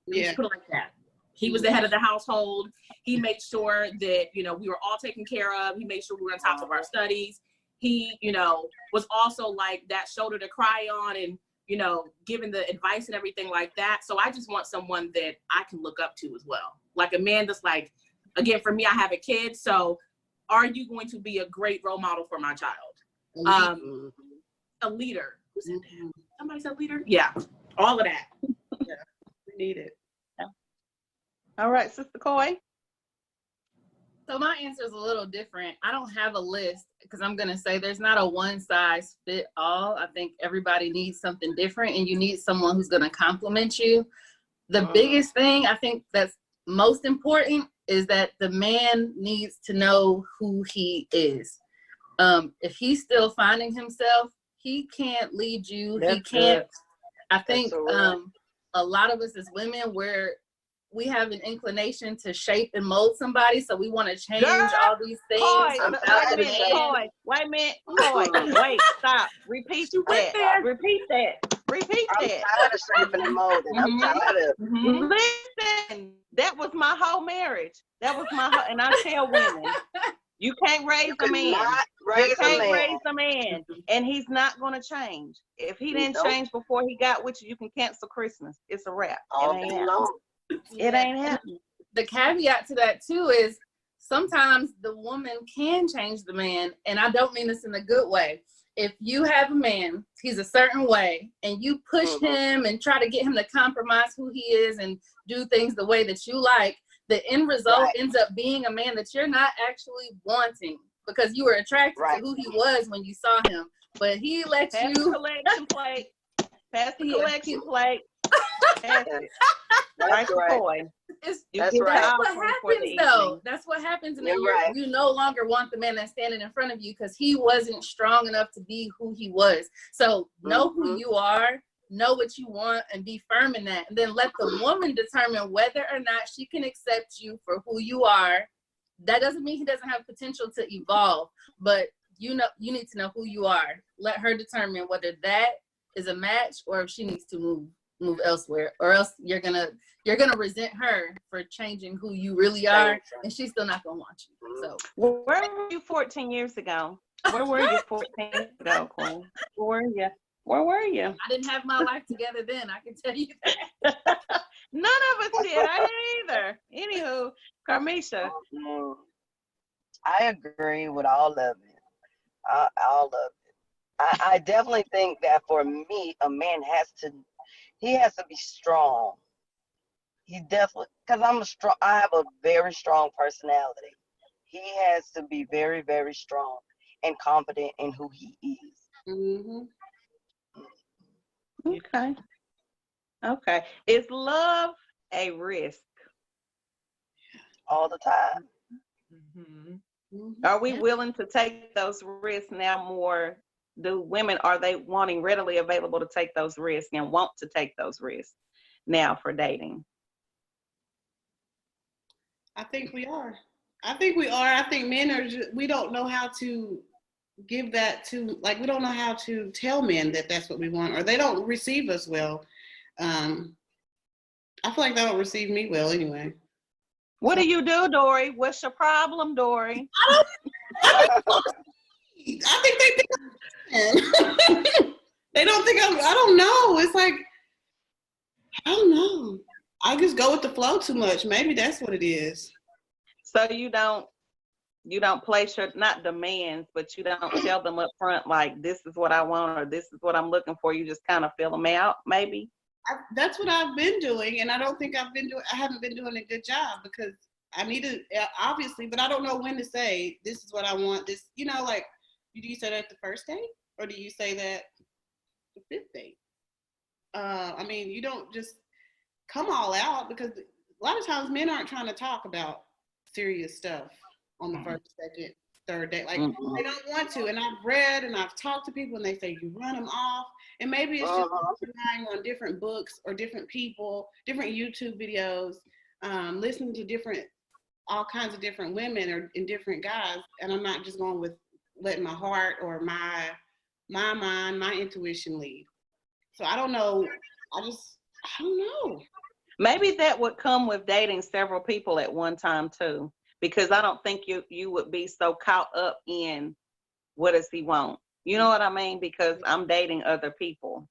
Let's put it like that. He was the head of the household. He made sure that, we were all taken care of. He made sure we were on top of our studies. He, was also like that shoulder to cry on, and, giving the advice and everything like that. So I just want someone that I can look up to as well. Like a man that's like, again, for me, I have a kid. So are you going to be a great role model for my child? A leader. Who said that? Somebody said leader? Yeah. All of that. Yeah, we need it. Yeah. All right, Sister Coy. So my answer is a little different. I don't have a list because I'm going to say there's not a one size fit all. I think everybody needs something different, and you need someone who's going to complement you. The biggest thing I think that's most important is that the man needs to know who he is. If he's still finding himself, he can't lead you. He can't. I think a lot of us as women, we have an inclination to shape and mold somebody, so we want to change all these things. Wait a minute. Wait, stop. Repeat that. Repeat that. I'm tired of shaping and molding. I'm tired of Listen, that was my whole marriage. And I tell women, you can't raise a man. You can't raise a man, and he's not going to change. If he didn't change before he got with you, you can cancel Christmas. It's a wrap. It ain't happening. The caveat to that too is sometimes the woman can change the man, and I don't mean this in a good way. If you have a man, he's a certain way, and you push him and try to get him to compromise who he is and do things the way that you like, the end result ends up being a man that you're not actually wanting because you were attracted to who he was when you saw him. But he let Pass you the collection plate. Pass the collection plate. Pass it. Right to Coy. That's what happens though. That's what happens, and then you no longer want the man that's standing in front of you because he wasn't strong enough to be who he was. So know who you are, know what you want, and be firm in that. And then let the woman determine whether or not she can accept you for who you are. That doesn't mean he doesn't have potential to evolve, but you need to know who you are. Let her determine whether that is a match or if she needs to move elsewhere, or else you're gonna resent her for changing who you really are, and she's still not gonna want you. So where were you 14 years ago? Where were you 14 years ago, Queen? Where were you? I didn't have my life together then, I can tell you that. None of us did. I didn't either. Anywho, Carmisha. I agree with all of it. All of it. I definitely think that for me, a man has to be strong. He definitely, because I have a very strong personality. He has to be very, very strong and confident in who he is. Okay. Is love a risk? All the time. Are we willing to take those risks now more? Are they wanting readily available to take those risks and want to take those risks now for dating? I think we are. I think men are we don't know how to give that to, like, we don't know how to tell men that that's what we want, or they don't receive us well. I feel like they don't receive me well anyway. What do you do, Dory? What's your problem, Dory? I think they think they don't think I don't know. It's like, I don't know. I just go with the flow too much. Maybe that's what it is. So you don't place your, not demands, but you don't tell them up front, like, this is what I want or this is what I'm looking for. You just kind of fill them out, maybe? That's what I've been doing, and I don't think I haven't been doing a good job, because I need to, obviously, but I don't know when to say, this is what I want. This, like, do you say that the first date, or do you say that the fifth date? I mean, you don't just come all out, because a lot of times men aren't trying to talk about serious stuff on the first, second, third date. Like, they don't want to. And I've read and I've talked to people, and they say you run them off. And maybe it's just relying on different books or different people, different YouTube videos, listening to all kinds of different women and different guys. And I'm not just going with letting my heart or my mind, my intuition lead. So I don't know. I don't know. Maybe that would come with dating several people at one time too, because I don't think you would be so caught up in what does he want. You know what I mean? Because I'm dating other people.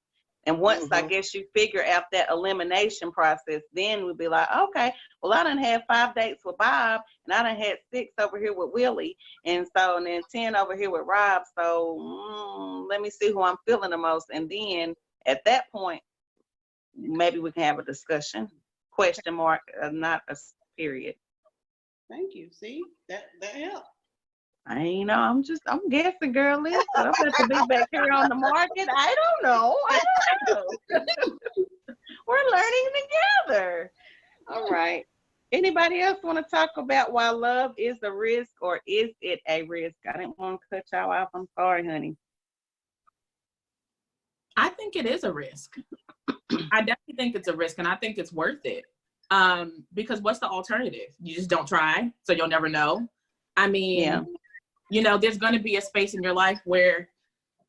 And once I guess you figure out that elimination process, then we'd be like, okay, well, I done had 5 dates with Bob, and I done had 6 over here with Willie, and then 10 over here with Rob. So let me see who I'm feeling the most. And then at that point, maybe we can have a discussion. Question mark, not a period. Thank you. See, that helped. I'm guessing, girl. Listen, I'm about to be back here on the market. I don't know. We're learning together. All right. Anybody else want to talk about why love is a risk, or is it a risk? I didn't want to cut y'all off. I'm sorry, honey. I think it is a risk. I definitely think it's a risk, and I think it's worth it. Because what's the alternative? You just don't try, so you'll never know. I mean, there's going to be a space in your life where,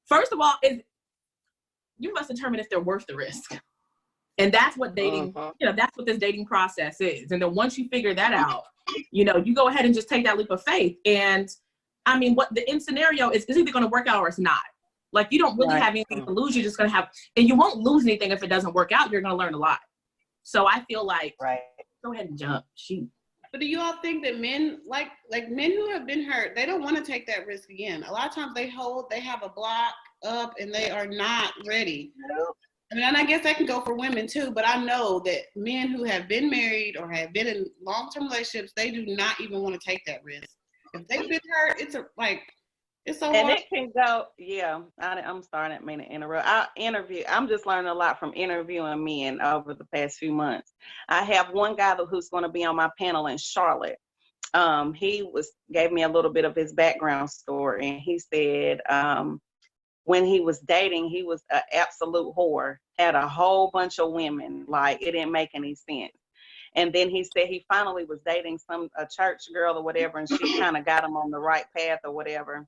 first of all, you must determine if they're worth the risk. And that's what dating, that's what this dating process is. And then once you figure that out, you go ahead and just take that leap of faith. And I mean, what the end scenario is either going to work out or it's not. Like, you don't really have anything to lose. You're just going to have, and you won't lose anything if it doesn't work out. You're going to learn a lot. So I feel like, go ahead and jump. Shoot. But do you all think that men, like men who have been hurt, they don't want to take that risk again? A lot of times they have a block up and they are not ready. I mean, and I guess that can go for women too, but I know that men who have been married or have been in long-term relationships, they do not even want to take that risk. If they've been hurt, it's so hard. And it can go, I'm sorry, I didn't mean to interrupt. I'm just learning a lot from interviewing men over the past few months. I have one guy who's going to be on my panel in Charlotte. He gave me a little bit of his background story, and he said when he was dating, he was an absolute whore, had a whole bunch of women, like it didn't make any sense. And then he said he finally was dating a church girl or whatever, and she kind of got him on the right path or whatever.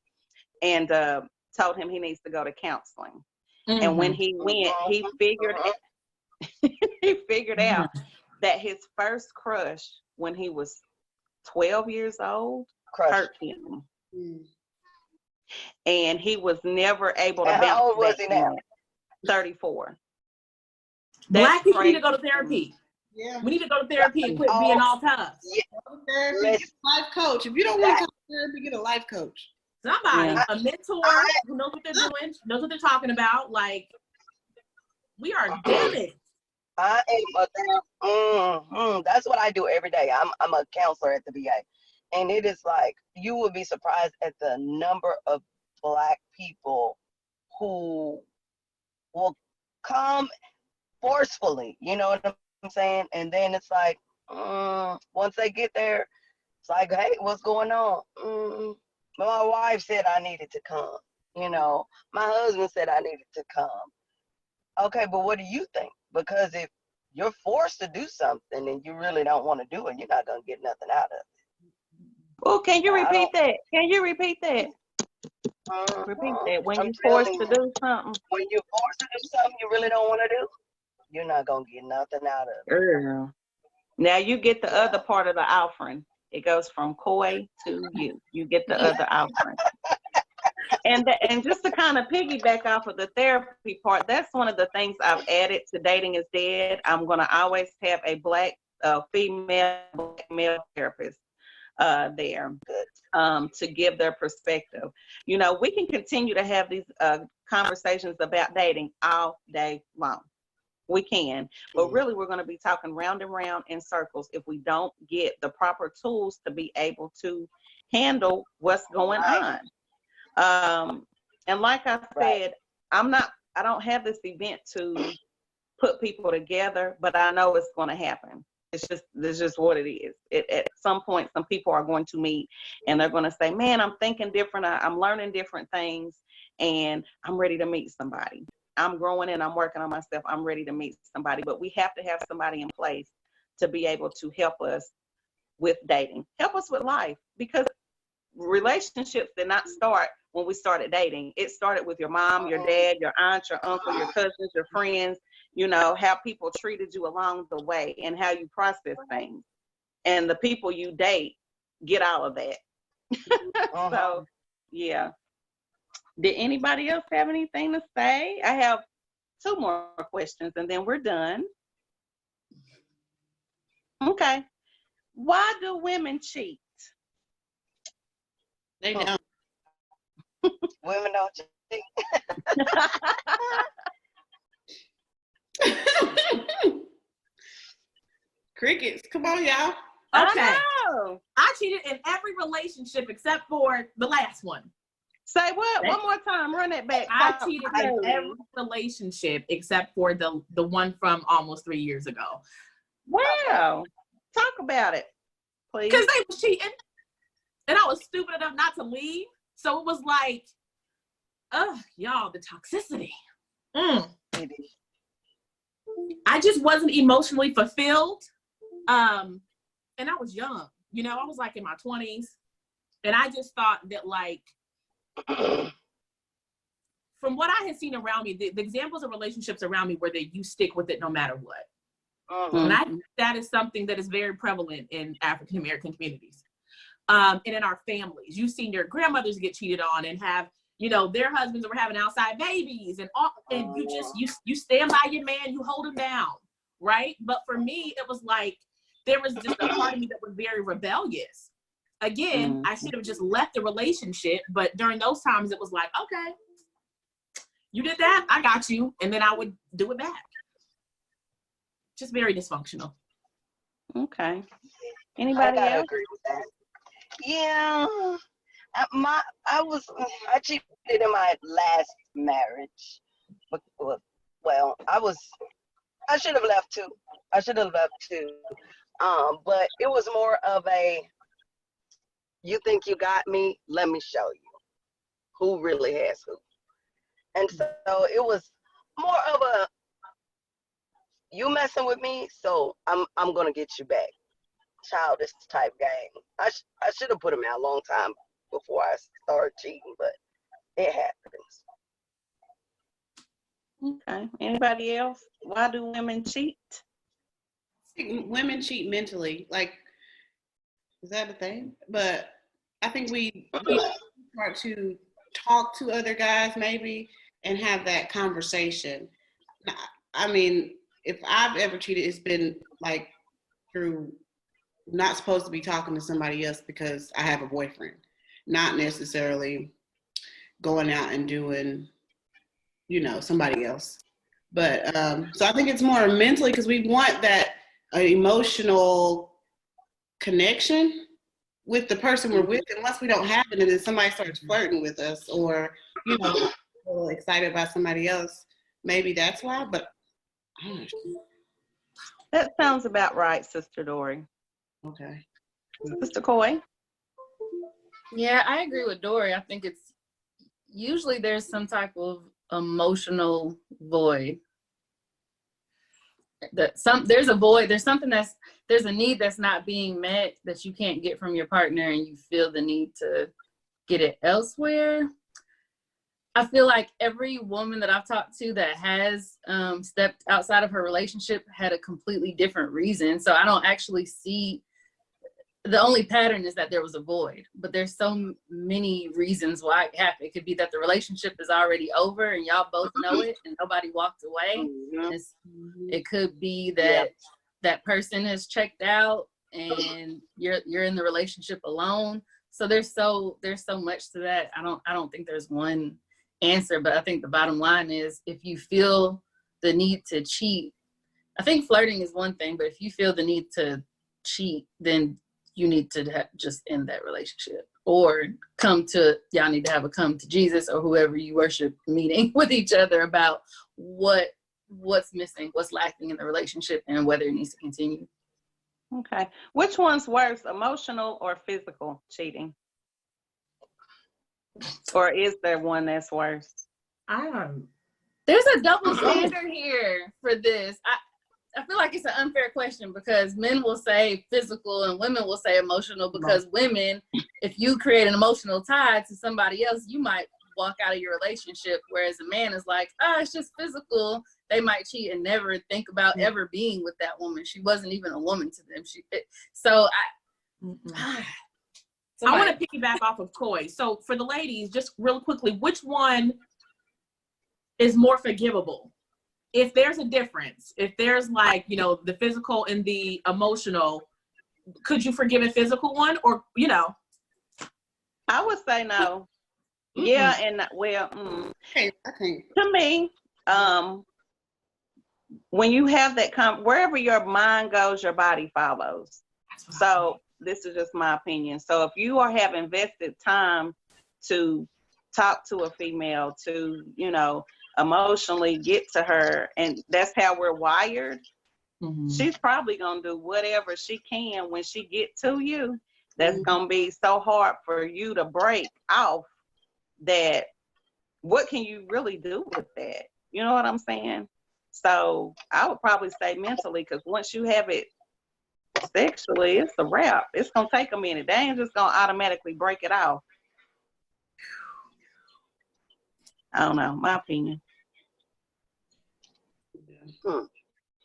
And told him he needs to go to counseling. And when he went, he figured out that his first crush when he was 12 years old hurt him. And he was never able to bounce back. How old was he now? 34. Black people need to go to therapy. Yeah. We need to go to therapy and quit being all tough. Therapy, life coach. If you don't want to come to therapy, get a life coach. Somebody, a mentor who knows what they're doing, knows what they're talking about. Like, we are damaged. I am that's what I do every day. I'm a counselor at the VA. And it is like, you would be surprised at the number of Black people who will come forcefully, you know what I'm saying? And then it's like, once they get there, it's like, hey, what's going on? My wife said I needed to come. My husband said I needed to come. Okay, but what do you think? Because if you're forced to do something and you really don't want to do it, you're not going to get nothing out of it. Oh, can you repeat that? Can you repeat that? Repeat that. When you're forced to do something. When you're forced to do something you really don't want to do, you're not going to get nothing out of it. Girl. Now you get the other part of the offering. It goes from Coy to you. You get the other offering. And just to kind of piggyback off of the therapy part, that's one of the things I've added to Dating is Dead. I'm going to always have a black female, black male therapist there to give their perspective. You know, we can continue to have these conversations about dating all day long. We can, but really we're going to be talking round and round in circles if we don't get the proper tools to be able to handle what's going on. And like I said, I don't have this event to put people together, but I know it's going to happen. It's just what it is. At some point, some people are going to meet and they're going to say, man, I'm thinking different. I'm learning different things and I'm ready to meet somebody. I'm growing and I'm working on myself. I'm ready to meet somebody, but we have to have somebody in place to be able to help us with dating, help us with life, because relationships did not start when we started dating. It started with your mom, your dad, your aunt, your uncle, your cousins, your friends, you know, how people treated you along the way and how you process things. And the people you date get all of that. So, yeah. Did anybody else have anything to say? I have 2 more questions and then we're done. Okay. Why do women cheat? They don't. Women don't cheat. Crickets. Come on, y'all. Okay. Oh. I cheated in every relationship except for the last one. Say what? One more time. Run it back. I cheated in every relationship except for the one from almost 3 years ago. Wow. Talk about it, please. Because they was cheating. And I was stupid enough not to leave. So it was like, y'all, the toxicity. I just wasn't emotionally fulfilled. And I was young. You know, I was like in my 20s. And I just thought that, like, from what I had seen around me, the examples of relationships around me were that you stick with it no matter what. And I think that is something that is very prevalent in African American communities. And in our families. You've seen your grandmothers get cheated on and have, you know, their husbands were having outside babies and all, and you stand by your man, you hold him down, right? But for me, it was like, there was just a part of me that was very rebellious. Again, I should have just left the relationship, but during those times, it was like, okay, you did that, I got you, and then I would do it back. Just very dysfunctional. Okay. Anybody I else? agree with that. Yeah, I cheated in my last marriage. Well, I should have left too. But it was more of a, you think you got me? Let me show you who really has who. And so it was more of a, you messing with me, so I'm gonna get you back. Childish type game. I should have put him out a long time before I started cheating, but it happens. Okay. Anybody else? Why do women cheat? I think women cheat mentally. Like, is that a thing? But I think we start to talk to other guys maybe and have that conversation. I mean, if I've ever cheated, it's been like through not supposed to be talking to somebody else because I have a boyfriend, not necessarily going out and doing, you know, somebody else. But so I think it's more mentally because we want that emotional connection with the person we're with. And once we don't have it, and then somebody starts flirting with us or, you know, a little excited about somebody else, maybe that's why. But I don't know. That sounds about right, Sister Dory. Okay. Sister Coy? Yeah, I agree with Dory. I think it's usually there's some type of emotional void. There's a void, there's a need that's not being met that you can't get from your partner and you feel the need to get it elsewhere. I feel like every woman that I've talked to that has stepped outside of her relationship had a completely different reason. So I don't actually see, the only pattern is that there was a void, but there's so many reasons why it happened. It could be that the relationship is already over and y'all both know it and nobody walked away. It could be that that person has checked out and you're in the relationship alone. So there's so much to that. I don't think there's one answer, but I think the bottom line is if you feel the need to cheat, I think flirting is one thing, but if you feel the need to cheat, then you need to just end that relationship, or y'all need to have a come to Jesus or whoever you worship meeting with each other about what's missing, what's lacking in the relationship, and whether it needs to continue. Okay. Which one's worse, emotional or physical cheating? Or is there one that's worse? There's a double standard here for this. I feel like it's an unfair question because men will say physical and women will say emotional, because women, if you create an emotional tie to somebody else, you might walk out of your relationship, whereas a man is like, it's just physical. They might cheat and never think about ever being with that woman. She wasn't even a woman to them. I want to piggyback off of Coy. So for the ladies, just real quickly, which one is more forgivable? If there's a difference, if there's like, the physical and the emotional, could you forgive a physical one or, I would say no. Yeah, and I think to me, when you have that wherever your mind goes, your body follows. So this is just my opinion. So if you have invested time to talk to a female, to, emotionally get to her, and that's how we're wired, she's probably going to do whatever she can when she get to you. That's going to be so hard for you to break off that. What can you really do with that? You know what I'm saying? So I would probably say mentally, because once you have it sexually, it's a wrap. It's going to take a minute. They ain't just going to automatically break it off. I don't know, my opinion.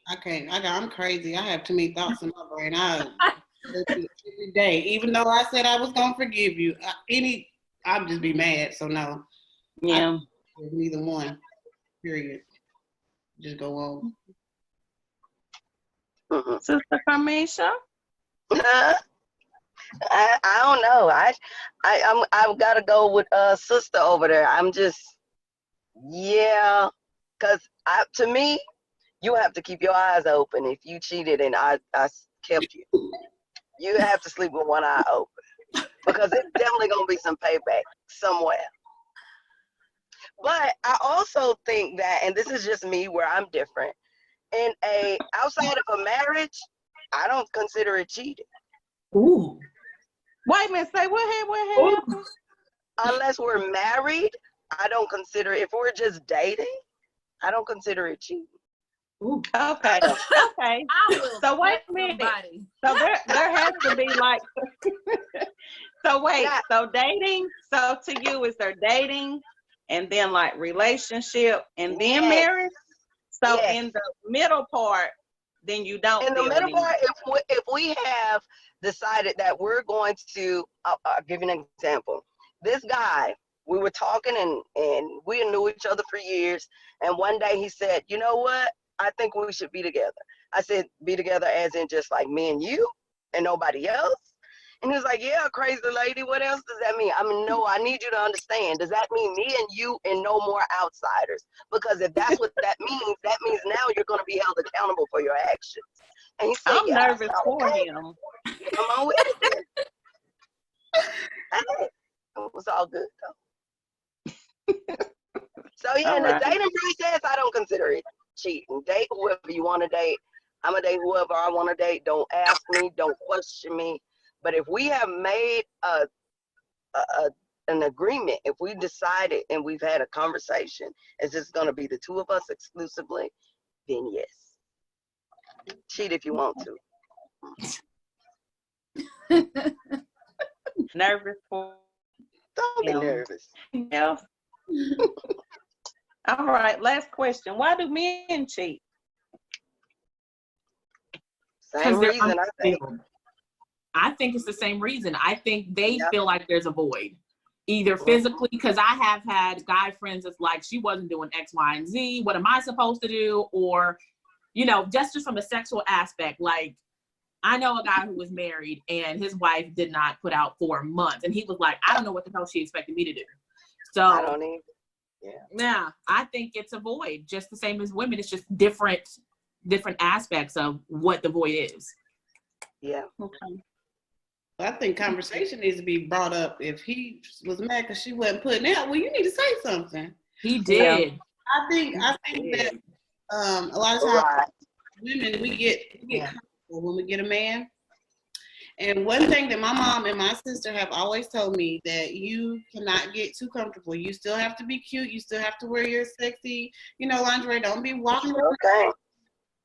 I'm crazy. I have too many thoughts in my brain. Every day, even though I said I was gonna forgive you, I'll just be mad. So no. Yeah. Neither one. Period. Just go on. Sister Carmisha? I don't know. I've got to go with sister over there. I'm just, because to me, you have to keep your eyes open. If you cheated and I kept you, you have to sleep with one eye open, because it's definitely gonna be some payback somewhere. But I also think that, and this is just me where I'm different, outside of a marriage, I don't consider it cheating. Ooh. Wait a minute, say what happened? Unless we're married, I don't consider it. If we're just dating, I don't consider it cheating. Ooh. Okay. So wait a minute. So there has to be like. So wait. So dating. So to you, is there dating, and then like relationship, and then marriage? So in the middle part, then you don't. In the middle part, if we have decided that we're going to, I'll give you an example. This guy, we were talking and we knew each other for years. And one day he said, you know what? I think we should be together. I said, be together as in just like me and you and nobody else? And he was like, yeah, crazy lady. What else does that mean? I mean, no, I need you to understand. Does that mean me and you and no more outsiders? Because if that's what that means now you're going to be held accountable for your actions. And he said, I'm nervous for him. Come on with it then. It was all good though. So yeah, in the dating process, I don't consider it cheating. Date whoever you want to date. I'm gonna date whoever I want to date. Don't ask me. Don't question me. But if we have made an agreement, if we decided and we've had a conversation, it's just gonna be the two of us exclusively, then yes. Cheat if you want to. Nervous for. Don't be nervous. Yeah. All right, last question. Why do men cheat? Same they're reason, I think. unfulfilled. I think it's the same reason. I think they Yep. feel like there's a void, either physically, because I have had guy friends that's like, she wasn't doing X, Y, and Z. What am I supposed to do? Or, you know, just from a sexual aspect. Like, I know a guy who was married and his wife did not put out for months. And he was like, I don't know what the hell she expected me to do. So, I don't even. yeah, I think it's a void, just the same as women. It's just different aspects of what the void is. Yeah. Okay. I think conversation needs to be brought up. If he was mad because she wasn't putting out, well, you need to say something. He did. I think that a lot of times Right. women we get comfortable when we get a man. And one thing that my mom and my sister have always told me, that you cannot get too comfortable. You still have to be cute. You still have to wear your sexy, lingerie. Don't be walking around Okay.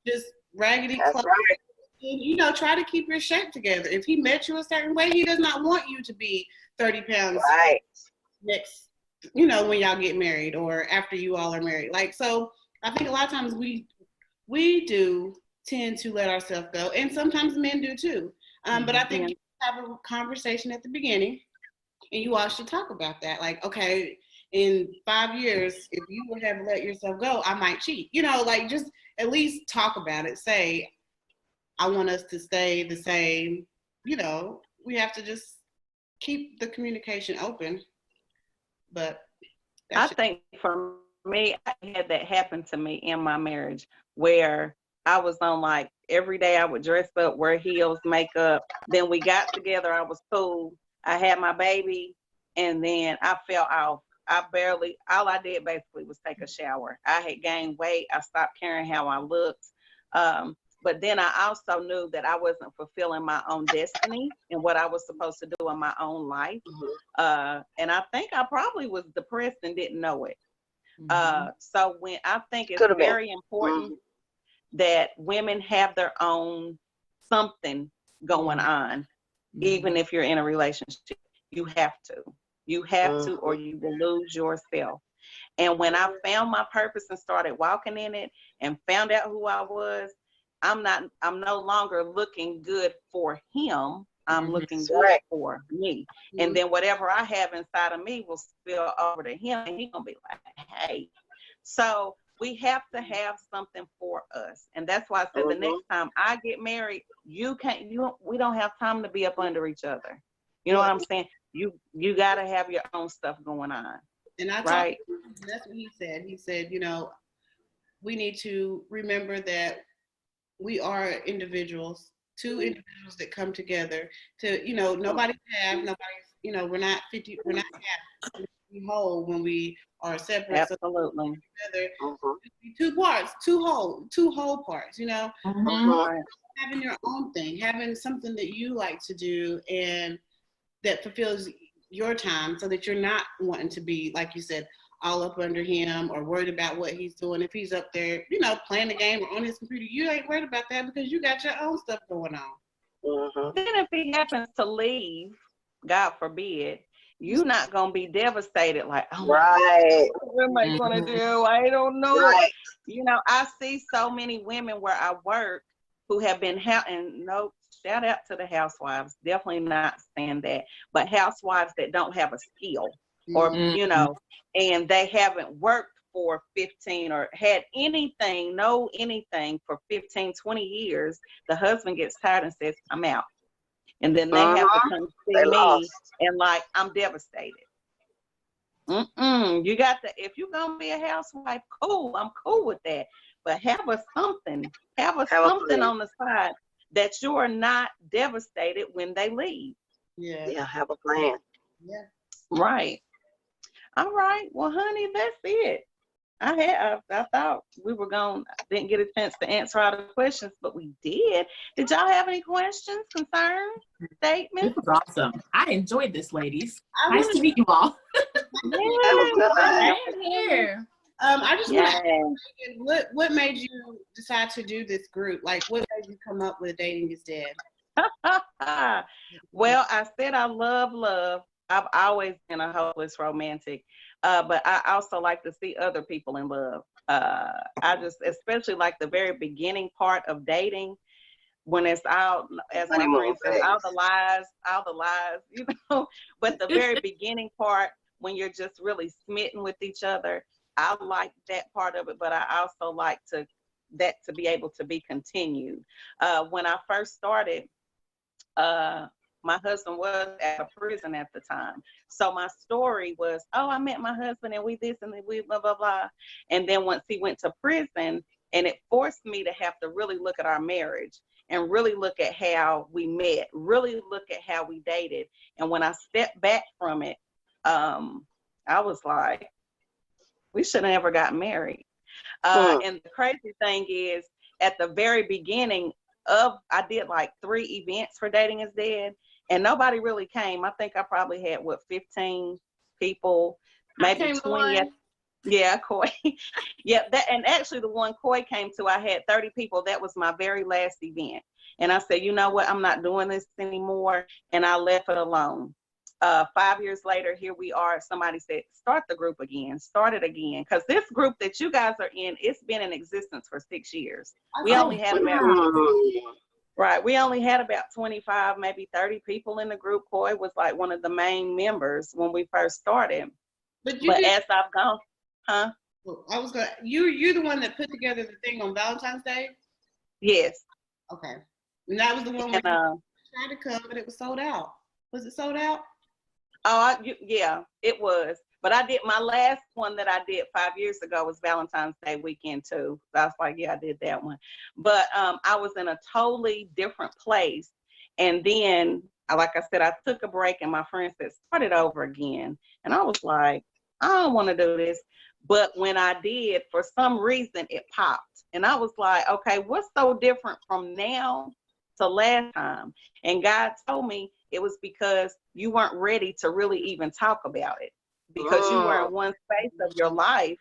just raggedy That's clothes. right. And, try to keep your shape together. If he met you a certain way, he does not want you to be 30 pounds Right. next, when y'all get married or after you all are married. Like, so I think a lot of times we do tend to let ourselves go, and sometimes men do too. But I think you have a conversation at the beginning, and you all should talk about that. Like, okay, in 5 years, if you would have let yourself go, I might cheat. Like, just at least talk about it. Say, I want us to stay the same. We have to just keep the communication open. But I think for me, I had that happen to me in my marriage, where I was on, like, every day I would dress up, wear heels, makeup. Then we got together. I was cool. I had my baby, and then I fell off. All I did basically was take a shower. I had gained weight. I stopped caring how I looked. But then I also knew that I wasn't fulfilling my own destiny and what I was supposed to do in my own life. And I think I probably was depressed and didn't know it. So when I think it's very important that women have their own something going on, even if you're in a relationship. You have to, or you will lose yourself. And when I found my purpose and started walking in it and found out who I was, I'm no longer looking good for him. I'm looking good for me. And then whatever I have inside of me will spill over to him, and he's gonna be like, hey. So we have to have something for us. And that's why I said the next time I get married, we don't have time to be up under each other. You know what I'm saying? You gotta have your own stuff going on. And that's what he said. He said, we need to remember that we are individuals, two individuals that come together to, nobody's half, nobody's, we're not 50, we're not half, we're whole when we are separate. Absolutely. So together, two parts, two whole parts, having your own thing, having something that you like to do and that fulfills your time, so that you're not wanting to be, like you said, all up under him or worried about what he's doing. If he's up there, playing the game or on his computer, you ain't worried about that because you got your own stuff going on. Then if he happens to leave, God forbid, you're not going to be devastated like, oh, what am I going to do? I don't know. Right. I see so many women where I work who have been, shout out to the housewives, definitely not saying that, but housewives that don't have a skill. Or, and they haven't worked for 15 or had anything for 15, 20 years. The husband gets tired and says, I'm out. And then they have to come see me and like, I'm devastated. You got to, if you're going to be a housewife, cool. I'm cool with that. But have something on the side that you're not devastated when they leave. Yeah, have a plan. Yeah. Right. All right. Well, honey, that's it. I thought we were didn't get a chance to answer all the questions, but we did. Did y'all have any questions, concerns, statements? This was awesome. I enjoyed this, ladies. Nice to meet you all. Here. I just want to ask, what made you decide to do this group? Like, what made you come up with Dating is Dead? Well, I said I love love. I've always been a hopeless romantic. but I also like to see other people in love. I just, especially like the very beginning part of dating, when it's out, as my friend says, all the lies, you know. But the very beginning part, when you're just really smitten with each other, I like that part of it. But I also like that to be able to be continued. When I first started, my husband was out of prison at the time. So my story was, oh, I met my husband and we this and we blah, blah, blah. And then once he went to prison, and it forced me to have to really look at our marriage and really look at how we met, really look at how we dated. And when I stepped back from it, I was like, we should have never got married. And the crazy thing is, at the very beginning I did like 3 events for Dating is Dead, and nobody really came. I think I probably had 15 people, maybe 20. Yeah, Coy. Yeah, and actually the one Coy came to, I had 30 people. That was my very last event. And I said, you know what, I'm not doing this anymore. And I left it alone. 5 years later, here we are. Somebody said, start the group again, start it again. Because this group that you guys are in, it's been in existence for 6 years. We only had about 25, maybe 30 people in the group. Coy was like one of the main members when we first started. But as I've gone, huh? I was going. You're the one that put together the thing on Valentine's Day. Yes. Okay. And that was the one where you tried to come, but it was sold out. Was it sold out? Oh, yeah, it was. But I did my last one that I did 5 years ago was Valentine's Day weekend too. So I was like, yeah, I did that one. But I was in a totally different place. And then, like I said, I took a break and my friend said, start it over again. And I was like, I don't want to do this. But when I did, for some reason, it popped. And I was like, okay, what's so different from now to last time? And God told me it was because you weren't ready to really even talk about it, because you were in one space of your life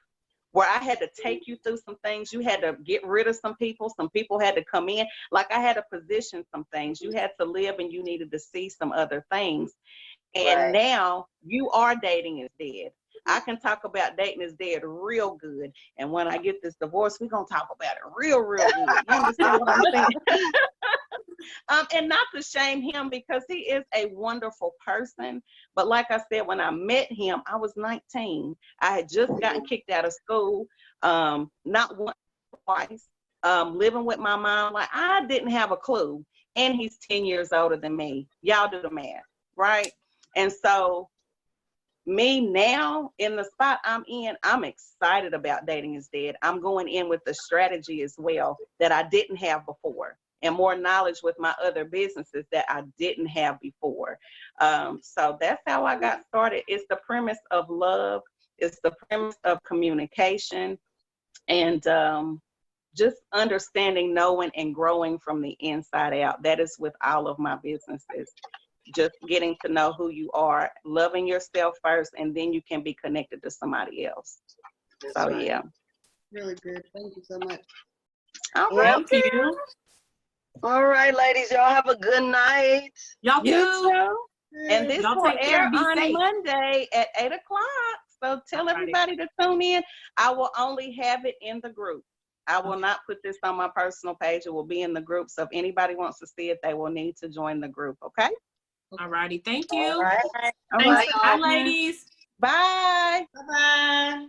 where I had to take you through some things. You had to get rid of some people had to come in. Like I had to position some things. You had to live and you needed to see some other things. And now you are Dating is Dead. I can talk about Dating is Dead real good. And when I get this divorce, we're going to talk about it real good. You understand what I'm saying? And not to shame him, because he is a wonderful person. But like I said, when I met him, I was 19. I had just gotten kicked out of school, not once, twice, living with my mom. Like, I didn't have a clue. And he's 10 years older than me. Y'all do the math, right? And so me now in the spot I'm in, I'm excited about Dating is Dead. I'm going in with the strategy as well that I didn't have before, and more knowledge with my other businesses that I didn't have before. So that's how I got started. It's the premise of love. It's the premise of communication, and just understanding, knowing, and growing from the inside out. That is with all of my businesses. Just getting to know who you are, loving yourself first, and then you can be connected to somebody else. So yeah. Really good. Thank you so much. Thank you. All right, ladies, y'all have a good night. Y'all too. And this Y'all will take care. air Be on safe. Monday at 8 o'clock. So tell everybody to tune in. I will only have it in the group. I will not put this on my personal page. It will be in the group. So if anybody wants to see it, they will need to join the group. Okay? All righty. Thank you. All right. Thanks. Bye, ladies. Bye. Bye-bye.